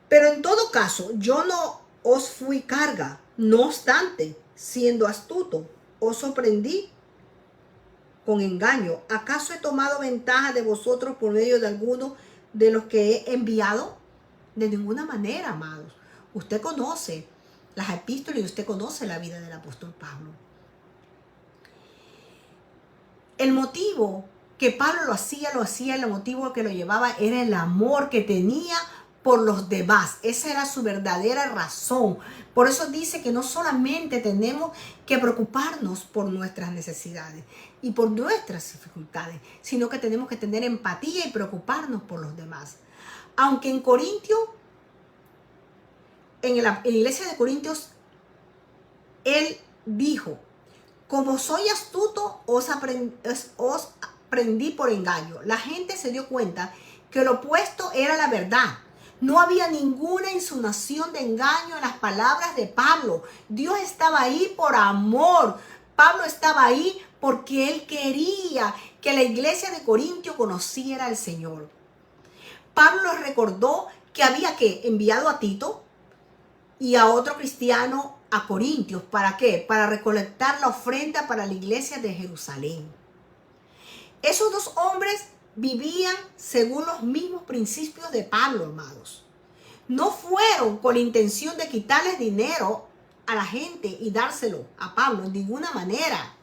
Pero en todo caso, yo no os fui carga. No obstante, siendo astuto, os sorprendí con engaño. ¿Acaso he tomado ventaja de vosotros por medio de alguno de los que he enviado? De ninguna manera, amados. Usted conoce las epístolas y usted conoce la vida del apóstol Pablo. El motivo que Pablo lo hacía, el motivo que lo llevaba era el amor que tenía por los demás. Esa era su verdadera razón. Por eso dice que no solamente tenemos que preocuparnos por nuestras necesidades y por nuestras dificultades, sino que tenemos que tener empatía y preocuparnos por los demás. Aunque en Corintios, en la iglesia de Corintios, él dijo, como soy astuto, os aprendí por engaño. La gente se dio cuenta que lo opuesto era la verdad. No había ninguna insinuación de engaño en las palabras de Pablo. Dios estaba ahí por amor. Pablo estaba ahí porque él quería que la iglesia de Corintio conociera al Señor. Pablo les recordó que había enviado a Tito y a otro cristiano a Corintios. ¿Para qué? Para recolectar la ofrenda para la iglesia de Jerusalén. Esos dos hombres vivían según los mismos principios de Pablo, amados. No fueron con la intención de quitarles dinero a la gente y dárselo a Pablo en ninguna manera.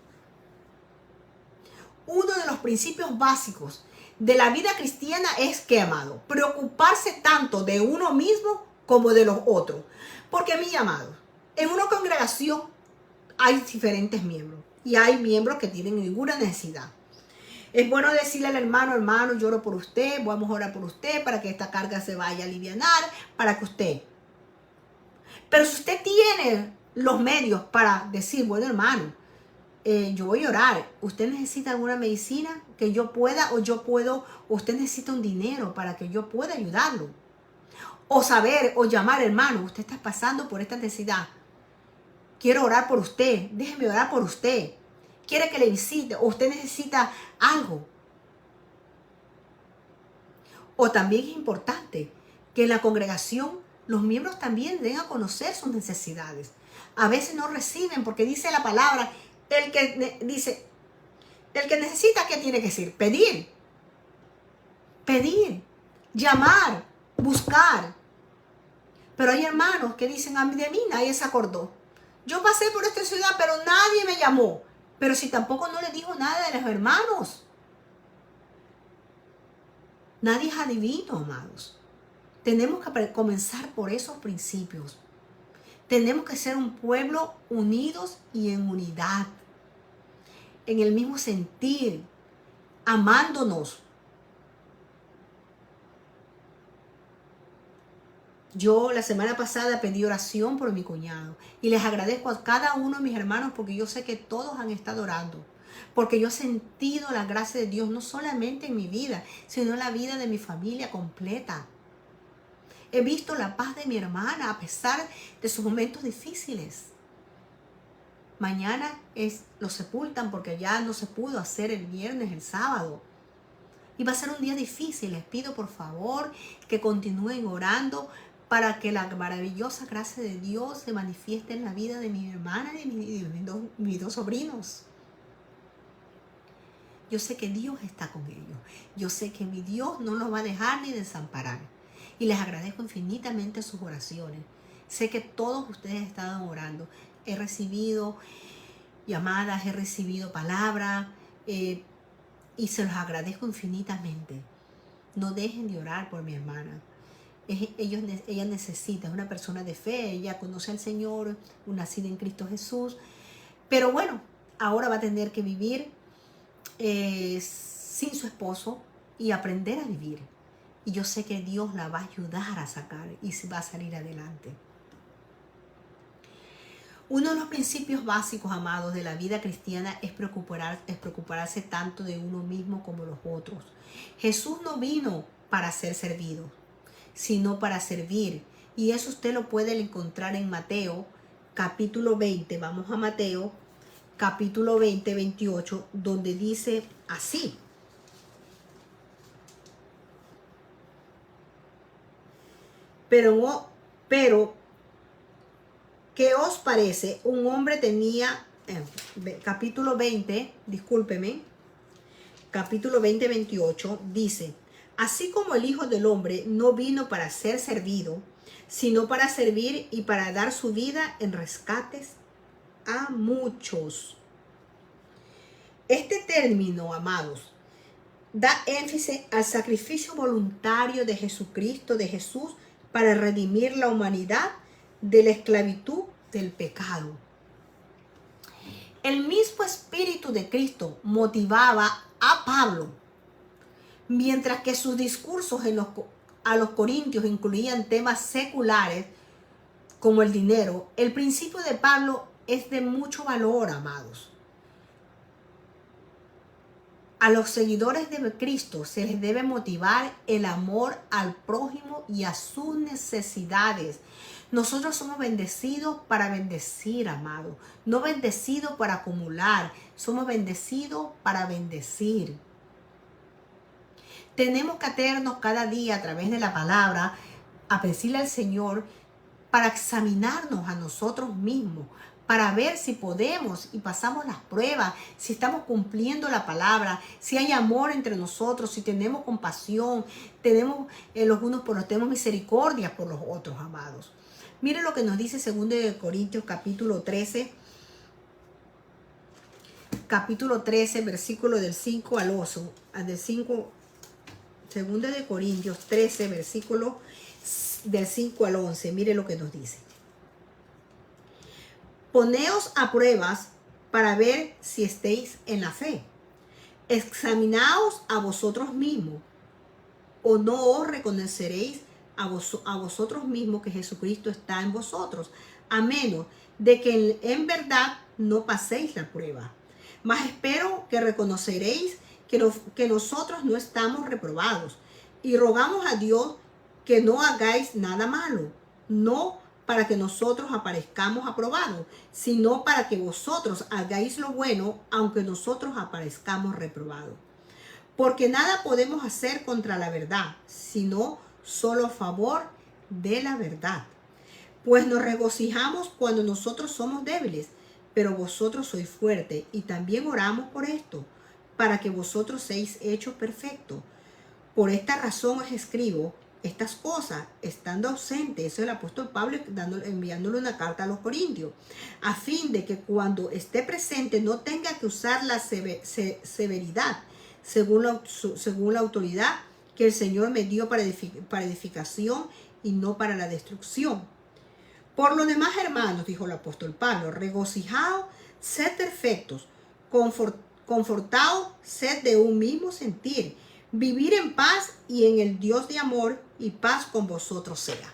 Uno de los principios básicos de la vida cristiana es que, amado, preocuparse tanto de uno mismo como de los otros. Porque, mi amado, en una congregación hay diferentes miembros y hay miembros que tienen ninguna necesidad. Es bueno decirle al hermano, hermano, yo oro por usted, vamos a orar por usted para que esta carga se vaya a alivianar, para que usted. Pero si usted tiene los medios para decir, bueno, hermano, yo voy a orar, usted necesita alguna medicina que yo pueda, o yo puedo, o usted necesita un dinero para que yo pueda ayudarlo. O saber, o llamar, hermano, usted está pasando por esta necesidad. Quiero orar por usted, déjeme orar por usted. Quiere que le visite, o usted necesita algo. O también es importante que en la congregación los miembros también den a conocer sus necesidades. A veces no reciben porque dice la palabra, el que necesita, ¿qué tiene que decir? Pedir, llamar, buscar. Pero hay hermanos que dicen, de mí nadie se acordó. Yo pasé por esta ciudad, pero nadie me llamó. Pero si tampoco no le dijo nada de los hermanos. Nadie es adivino, amados. Tenemos que comenzar por esos principios. Tenemos que ser un pueblo unidos y en unidad. En el mismo sentir, amándonos. Yo la semana pasada pedí oración por mi cuñado y les agradezco a cada uno de mis hermanos porque yo sé que todos han estado orando. Porque yo he sentido la gracia de Dios no solamente en mi vida, sino en la vida de mi familia completa. He visto la paz de mi hermana a pesar de sus momentos difíciles. Mañana lo sepultan porque ya no se pudo hacer el viernes, el sábado. Y va a ser un día difícil. Les pido por favor que continúen orando para que la maravillosa gracia de Dios se manifieste en la vida de mi hermana y de mis dos sobrinos. Yo sé que Dios está con ellos. Yo sé que mi Dios no los va a dejar ni desamparar. Y les agradezco infinitamente sus oraciones. Sé que todos ustedes están orando. He recibido llamadas, he recibido palabras y se los agradezco infinitamente. No dejen de orar por mi hermana. Ella necesita, es una persona de fe, ella conoce al Señor, nacida en Cristo Jesús. Pero bueno, ahora va a tener que vivir sin su esposo y aprender a vivir. Y yo sé que Dios la va a ayudar a sacar y va a salir adelante. Uno de los principios básicos, amados, de la vida cristiana es preocuparse tanto de uno mismo como los otros. Jesús no vino para ser servido, sino para servir. Y eso usted lo puede encontrar en Mateo, capítulo 20. Vamos a Mateo, capítulo 20, 28, donde dice así. Pero, ¿qué os parece? Un hombre tenía, capítulo 20, discúlpeme, capítulo 20, 28, dice, así como el Hijo del Hombre no vino para ser servido, sino para servir y para dar su vida en rescates a muchos. Este término, amados, da énfasis al sacrificio voluntario de Jesucristo, de Jesús, para redimir la humanidad de la esclavitud del pecado. El mismo Espíritu de Cristo motivaba a Pablo, mientras que sus discursos a los corintios incluían temas seculares como el dinero. El principio de Pablo es de mucho valor, amados. A los seguidores de Cristo se les debe motivar el amor al prójimo y a sus necesidades. Nosotros somos bendecidos para bendecir, amado. No bendecidos para acumular. Somos bendecidos para bendecir. Tenemos que atendernos cada día a través de la palabra a decirle al Señor para examinarnos a nosotros mismos, para ver si podemos y pasamos las pruebas, si estamos cumpliendo la palabra, si hay amor entre nosotros, si tenemos compasión, tenemos los unos por los, tenemos misericordia por los otros, amados. Mire lo que nos dice 2 Corintios capítulo 13, versículo del 5 al 8, del 5, 2 Corintios 13, versículo del 5 al 11. Mire lo que nos dice. Poneos a pruebas para ver si estéis en la fe. Examinaos a vosotros mismos, o no os reconoceréis a vosotros mismos que Jesucristo está en vosotros, a menos de que en verdad no paséis la prueba. Mas espero que reconoceréis que nosotros no estamos reprobados, y rogamos a Dios que no hagáis nada malo, no para que nosotros aparezcamos aprobados, sino para que vosotros hagáis lo bueno, aunque nosotros aparezcamos reprobados. Porque nada podemos hacer contra la verdad, sino solo a favor de la verdad. Pues nos regocijamos cuando nosotros somos débiles, pero vosotros sois fuertes, y también oramos por esto, para que vosotros seáis hechos perfectos. Por esta razón os escribo estas cosas, estando ausente. Eso es el apóstol Pablo enviándole una carta a los corintios, a fin de que cuando esté presente no tenga que usar la severidad, según la autoridad que el Señor me dio para edificación y no para la destrucción. Por lo demás, hermanos, dijo el apóstol Pablo, regocijaos, sed perfectos, confortaos, sed de un mismo sentir, vivir en paz, y en el Dios de amor y paz con vosotros sea.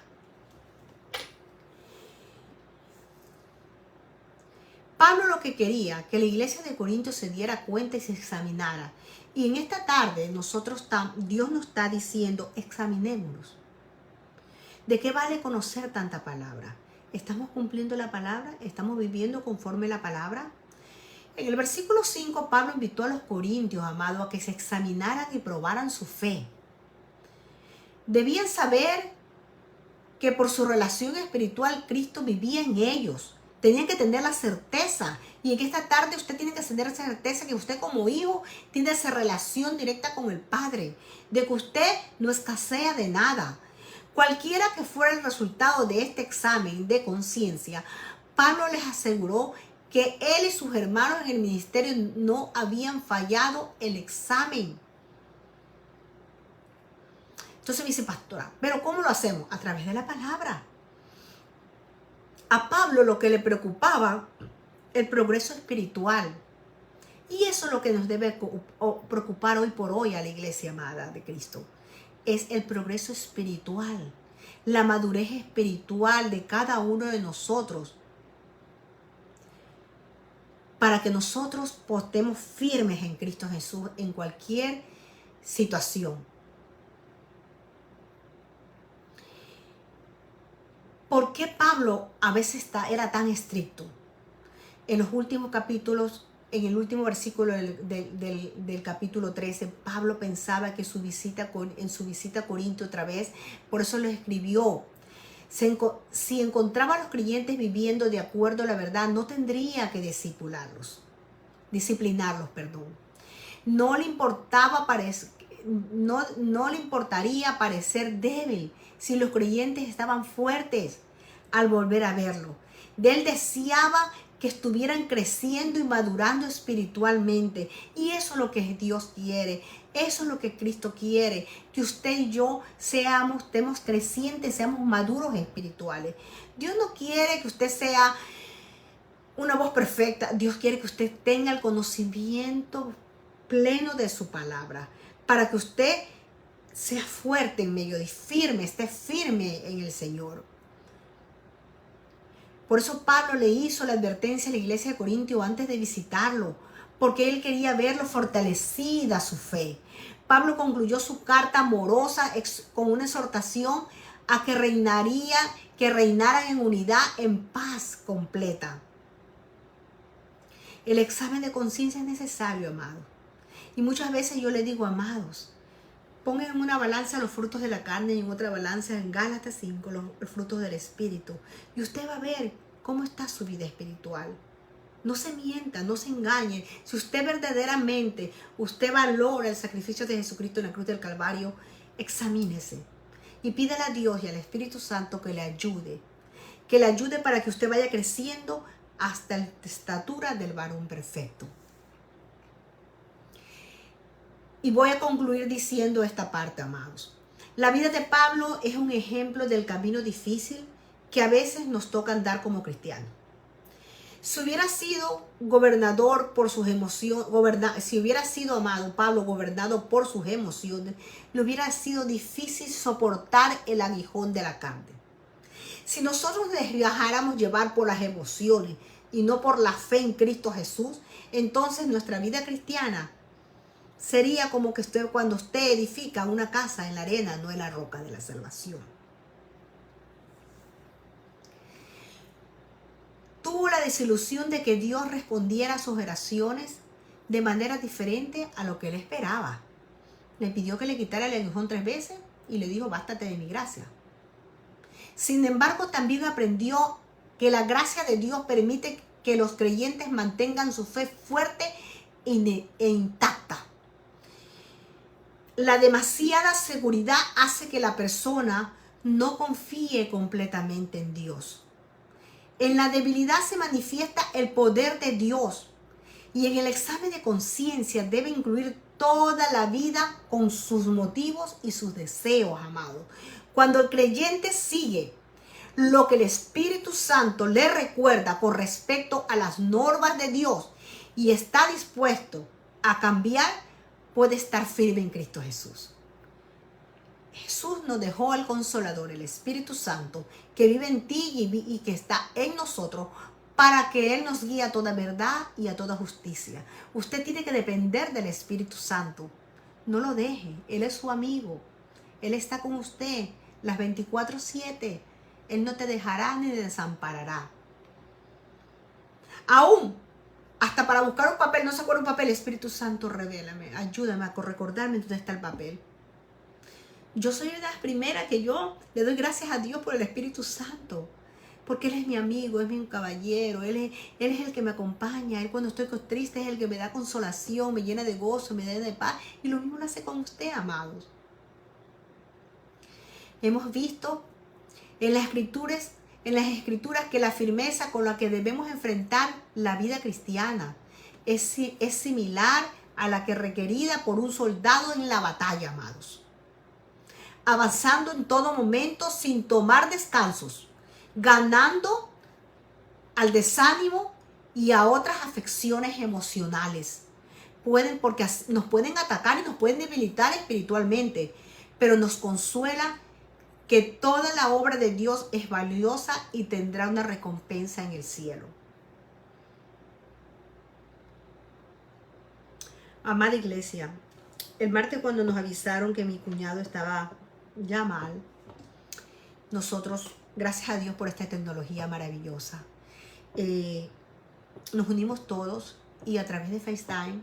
Pablo lo que quería, que la iglesia de Corinto se diera cuenta y se examinara. Y en esta tarde Dios nos está diciendo, examinémonos. ¿De qué vale conocer tanta palabra? ¿Estamos cumpliendo la palabra? ¿Estamos viviendo conforme la palabra? En el versículo 5, Pablo invitó a los corintios, amados, a que se examinaran y probaran su fe. Debían saber que por su relación espiritual Cristo vivía en ellos. Tenían que tener la certeza. Y en esta tarde usted tiene que tener la certeza que usted como hijo tiene esa relación directa con el Padre. De que usted no escasea de nada. Cualquiera que fuera el resultado de este examen de conciencia, Pablo les aseguró que él y sus hermanos en el ministerio no habían fallado el examen. Entonces me dice, pastora, ¿pero cómo lo hacemos? A través de la palabra. A Pablo lo que le preocupaba, el progreso espiritual. Y eso es lo que nos debe preocupar hoy por hoy a la iglesia amada de Cristo. Es el progreso espiritual, la madurez espiritual de cada uno de nosotros, para que nosotros estemos firmes en Cristo Jesús en cualquier situación. ¿Por qué Pablo a veces era tan estricto? En los últimos capítulos, en el último versículo del capítulo 13, Pablo pensaba que en su visita a Corinto otra vez, por eso lo escribió. Si encontraba a los creyentes viviendo de acuerdo a la verdad, no tendría que disciplinarlos. No le importaría parecer débil si los creyentes estaban fuertes al volver a verlo. Él deseaba que estuvieran creciendo y madurando espiritualmente. Y eso es lo que Dios quiere. Eso es lo que Cristo quiere. Que usted y yo estemos crecientes, seamos maduros espirituales. Dios no quiere que usted sea una voz perfecta. Dios quiere que usted tenga el conocimiento pleno de su palabra. Para que usted sea fuerte en medio de firme, esté firme en el Señor. Por eso Pablo le hizo la advertencia a la iglesia de Corintio antes de visitarlo, porque él quería verlo fortalecida su fe. Pablo concluyó su carta amorosa con una exhortación a que reinaran en unidad, en paz completa. El examen de conciencia es necesario, amados. Y muchas veces yo le digo, amados, Pongan en una balanza los frutos de la carne y en otra balanza en Gálatas 5 los frutos del Espíritu. Y usted va a ver cómo está su vida espiritual. No se mienta, no se engañe. Si usted verdaderamente, usted valora el sacrificio de Jesucristo en la cruz del Calvario, examínese y pídale a Dios y al Espíritu Santo que le ayude para que usted vaya creciendo hasta la estatura del varón perfecto. Y voy a concluir diciendo esta parte, amados. La vida de Pablo es un ejemplo del camino difícil que a veces nos toca andar como cristianos. Si hubiera sido gobernador por sus emociones, si hubiera sido, amado Pablo, gobernado por sus emociones, le hubiera sido difícil soportar el aguijón de la carne. Si nosotros nos dejáramos llevar por las emociones y no por la fe en Cristo Jesús, entonces nuestra vida cristiana sería como que cuando usted edifica una casa en la arena, no en la roca de la salvación. Tuvo la desilusión de que Dios respondiera a sus oraciones de manera diferente a lo que él esperaba. Le pidió que le quitara el aguijón 3 veces y le dijo, bástate de mi gracia. Sin embargo, también aprendió que la gracia de Dios permite que los creyentes mantengan su fe fuerte e intacta. La demasiada seguridad hace que la persona no confíe completamente en Dios. En la debilidad se manifiesta el poder de Dios y en el examen de conciencia debe incluir toda la vida con sus motivos y sus deseos, amados. Cuando el creyente sigue lo que el Espíritu Santo le recuerda con respecto a las normas de Dios y está dispuesto a cambiar, puede estar firme en Cristo Jesús. Jesús nos dejó al Consolador, el Espíritu Santo, que vive en ti y que está en nosotros, para que Él nos guíe a toda verdad y a toda justicia. Usted tiene que depender del Espíritu Santo. No lo deje. Él es su amigo. Él está con usted las 24/7. Él no te dejará ni te desamparará. Aún, hasta para buscar un papel, no se acuerda un papel, Espíritu Santo, revélame, ayúdame a recordarme dónde está el papel. Yo soy una de las primeras que yo le doy gracias a Dios por el Espíritu Santo, porque Él es mi amigo, es mi caballero, Él es el que me acompaña, Él cuando estoy triste es el que me da consolación, me llena de gozo, me llena de paz, y lo mismo lo hace con usted, amados. Hemos visto en las escrituras que la firmeza con la que debemos enfrentar la vida cristiana es similar a la que requerida por un soldado en la batalla, amados. Avanzando en todo momento sin tomar descansos, ganando al desánimo y a otras afecciones emocionales. Porque nos pueden atacar y nos pueden debilitar espiritualmente, pero nos consuela que toda la obra de Dios es valiosa y tendrá una recompensa en el cielo. Amada iglesia, el martes cuando nos avisaron que mi cuñado estaba ya mal, nosotros, gracias a Dios por esta tecnología maravillosa, nos unimos todos y a través de FaceTime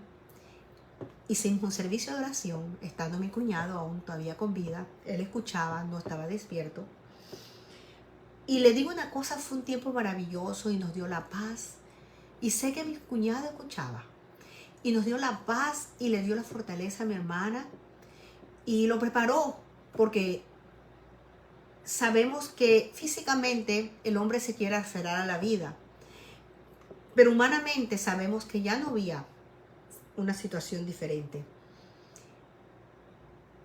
hicimos un servicio de oración, estando mi cuñado aún todavía con vida. Él escuchaba, no estaba despierto. Y le digo una cosa, fue un tiempo maravilloso y nos dio la paz. Y sé que mi cuñado escuchaba. Y nos dio la paz y le dio la fortaleza a mi hermana. Y lo preparó, porque sabemos que físicamente el hombre se quiere aferrar a la vida. Pero humanamente sabemos que ya no había una situación diferente.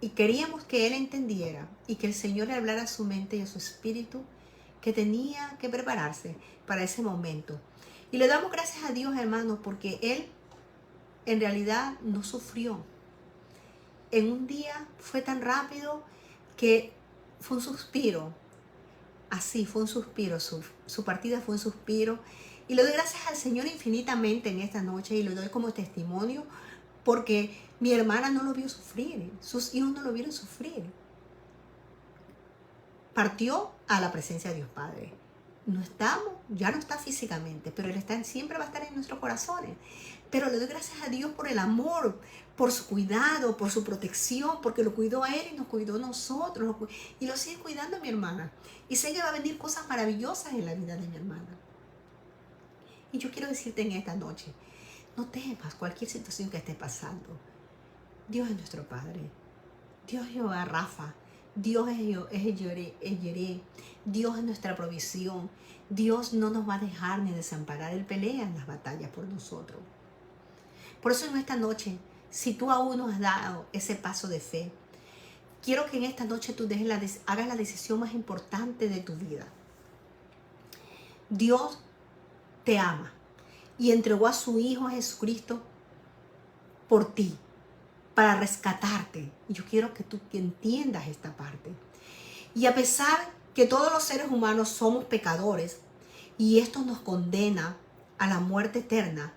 Y queríamos que él entendiera y que el Señor le hablara a su mente y a su espíritu que tenía que prepararse para ese momento. Y le damos gracias a Dios, hermanos, porque él en realidad no sufrió. En un día fue tan rápido que fue un suspiro. Así, fue un suspiro. Su partida fue un suspiro. Y le doy gracias al Señor infinitamente en esta noche y lo doy como testimonio porque mi hermana no lo vio sufrir, sus hijos no lo vieron sufrir. Partió a la presencia de Dios Padre. ya no está físicamente, pero Él siempre va a estar en nuestros corazones. Pero le doy gracias a Dios por el amor, por su cuidado, por su protección, porque lo cuidó a Él y nos cuidó a nosotros. Y lo sigue cuidando a mi hermana. Y sé que va a venir cosas maravillosas en la vida de mi hermana. Y yo quiero decirte en esta noche, no temas cualquier situación que esté pasando. Dios es nuestro Padre. Dios es Jehová Rafa. Dios es Yeré. Dios es nuestra provisión. Dios no nos va a dejar ni desamparar. Él pelea en las batallas por nosotros. Por eso en esta noche, si tú aún no has dado ese paso de fe, quiero que en esta noche tú hagas la decisión más importante de tu vida. Dios te ama y entregó a su Hijo Jesucristo por ti, para rescatarte. Y yo quiero que tú entiendas esta parte. Y a pesar que todos los seres humanos somos pecadores y esto nos condena a la muerte eterna,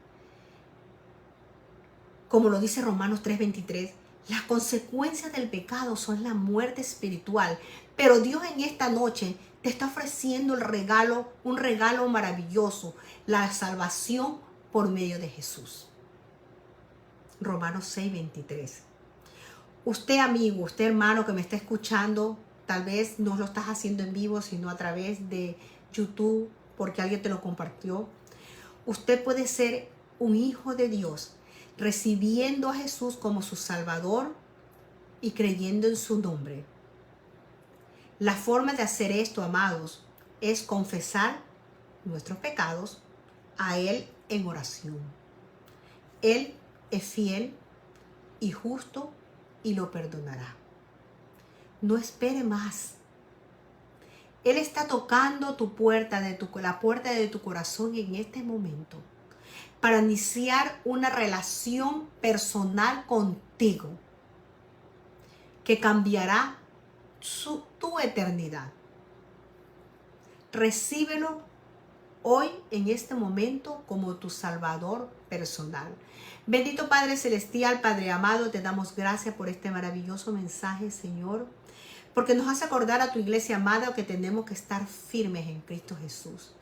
como lo dice Romanos 3:23, las consecuencias del pecado son la muerte espiritual. Pero Dios en esta noche te está ofreciendo un regalo maravilloso, la salvación por medio de Jesús. Romanos 6:23. Usted amigo, usted hermano que me está escuchando, tal vez no lo estás haciendo en vivo, sino a través de YouTube, porque alguien te lo compartió. Usted puede ser un hijo de Dios, recibiendo a Jesús como su Salvador y creyendo en su nombre. La forma de hacer esto, amados, es confesar nuestros pecados a Él en oración. Él es fiel y justo y lo perdonará. No espere más. Él está tocando la puerta de tu corazón en este momento para iniciar una relación personal contigo que cambiará tu eternidad. Recíbelo hoy en este momento como tu Salvador personal. Bendito Padre Celestial, Padre amado, te damos gracias por este maravilloso mensaje, Señor, porque nos hace acordar a tu iglesia amada que tenemos que estar firmes en Cristo Jesús.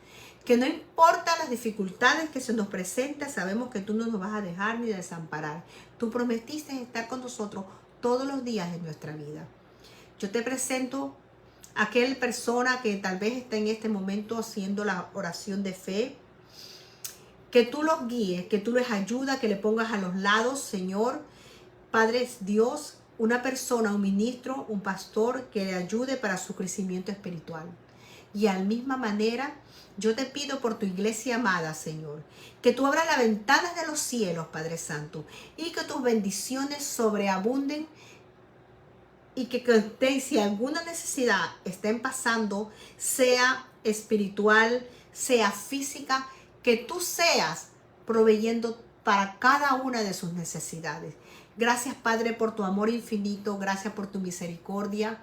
Que no importa las dificultades que se nos presentan, sabemos que tú no nos vas a dejar ni desamparar. Tú prometiste estar con nosotros todos los días de nuestra vida. Yo te presento a aquella persona que tal vez está en este momento haciendo la oración de fe. Que tú los guíes, que tú les ayudas, que le pongas a los lados, Señor. Padre Dios, una persona, un ministro, un pastor que le ayude para su crecimiento espiritual. Y a la misma manera, yo te pido por tu iglesia amada, Señor, que tú abras las ventanas de los cielos, Padre Santo, y que tus bendiciones sobreabunden y que si alguna necesidad estén pasando, sea espiritual, sea física, que tú seas proveyendo para cada una de sus necesidades. Gracias, Padre, por tu amor infinito. Gracias por tu misericordia.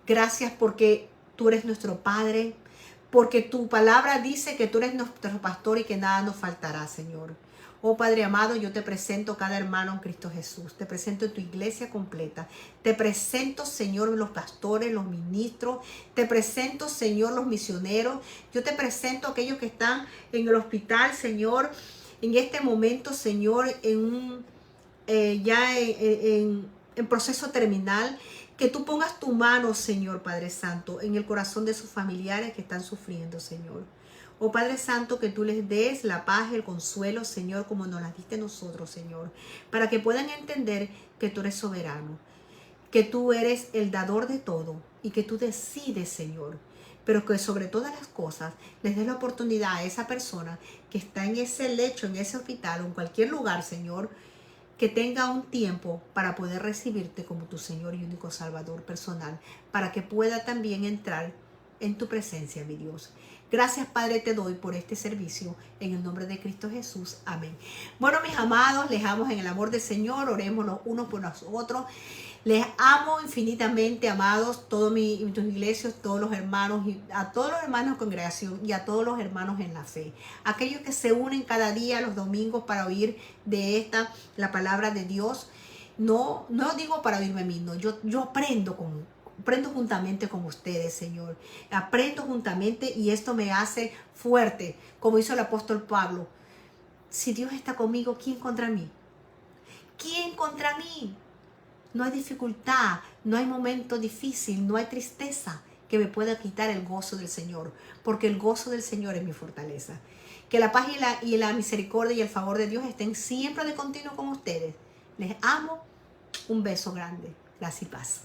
Gracias porque tú eres nuestro Padre, porque tu palabra dice que tú eres nuestro pastor y que nada nos faltará, Señor. Oh Padre amado, yo te presento cada hermano en Cristo Jesús. Te presento tu iglesia completa. Te presento, Señor, los pastores, los ministros. Te presento, Señor, los misioneros. Yo te presento a aquellos que están en el hospital, Señor. En este momento, Señor, en proceso terminal. Que tú pongas tu mano, Señor Padre Santo, en el corazón de sus familiares que están sufriendo, Señor. Oh Padre Santo, que tú les des la paz, el consuelo, Señor, como nos la diste nosotros, Señor, para que puedan entender que tú eres soberano, que tú eres el dador de todo y que tú decides, Señor, pero que sobre todas las cosas les des la oportunidad a esa persona que está en ese lecho, en ese hospital o en cualquier lugar, Señor, que tenga un tiempo para poder recibirte como tu Señor y único Salvador personal, para que pueda también entrar en tu presencia, mi Dios. Gracias, Padre, te doy por este servicio en el nombre de Cristo Jesús. Amén. Bueno, mis amados, les amo en el amor del Señor. Oremos los unos por los otros. Les amo infinitamente, amados, todos mis iglesias, todos los hermanos, y a todos los hermanos de congregación y a todos los hermanos en la fe. Aquellos que se unen cada día los domingos para oír de la palabra de Dios. No digo para oírme a mí, no, yo aprendo aprendo juntamente con ustedes, Señor. Aprendo juntamente y esto me hace fuerte, como hizo el apóstol Pablo. Si Dios está conmigo, ¿quién contra mí? ¿Quién contra mí? No hay dificultad, no hay momento difícil, no hay tristeza que me pueda quitar el gozo del Señor, porque el gozo del Señor es mi fortaleza. Que la paz y la misericordia y el favor de Dios estén siempre de continuo con ustedes. Les amo. Un beso grande. Gracias y paz.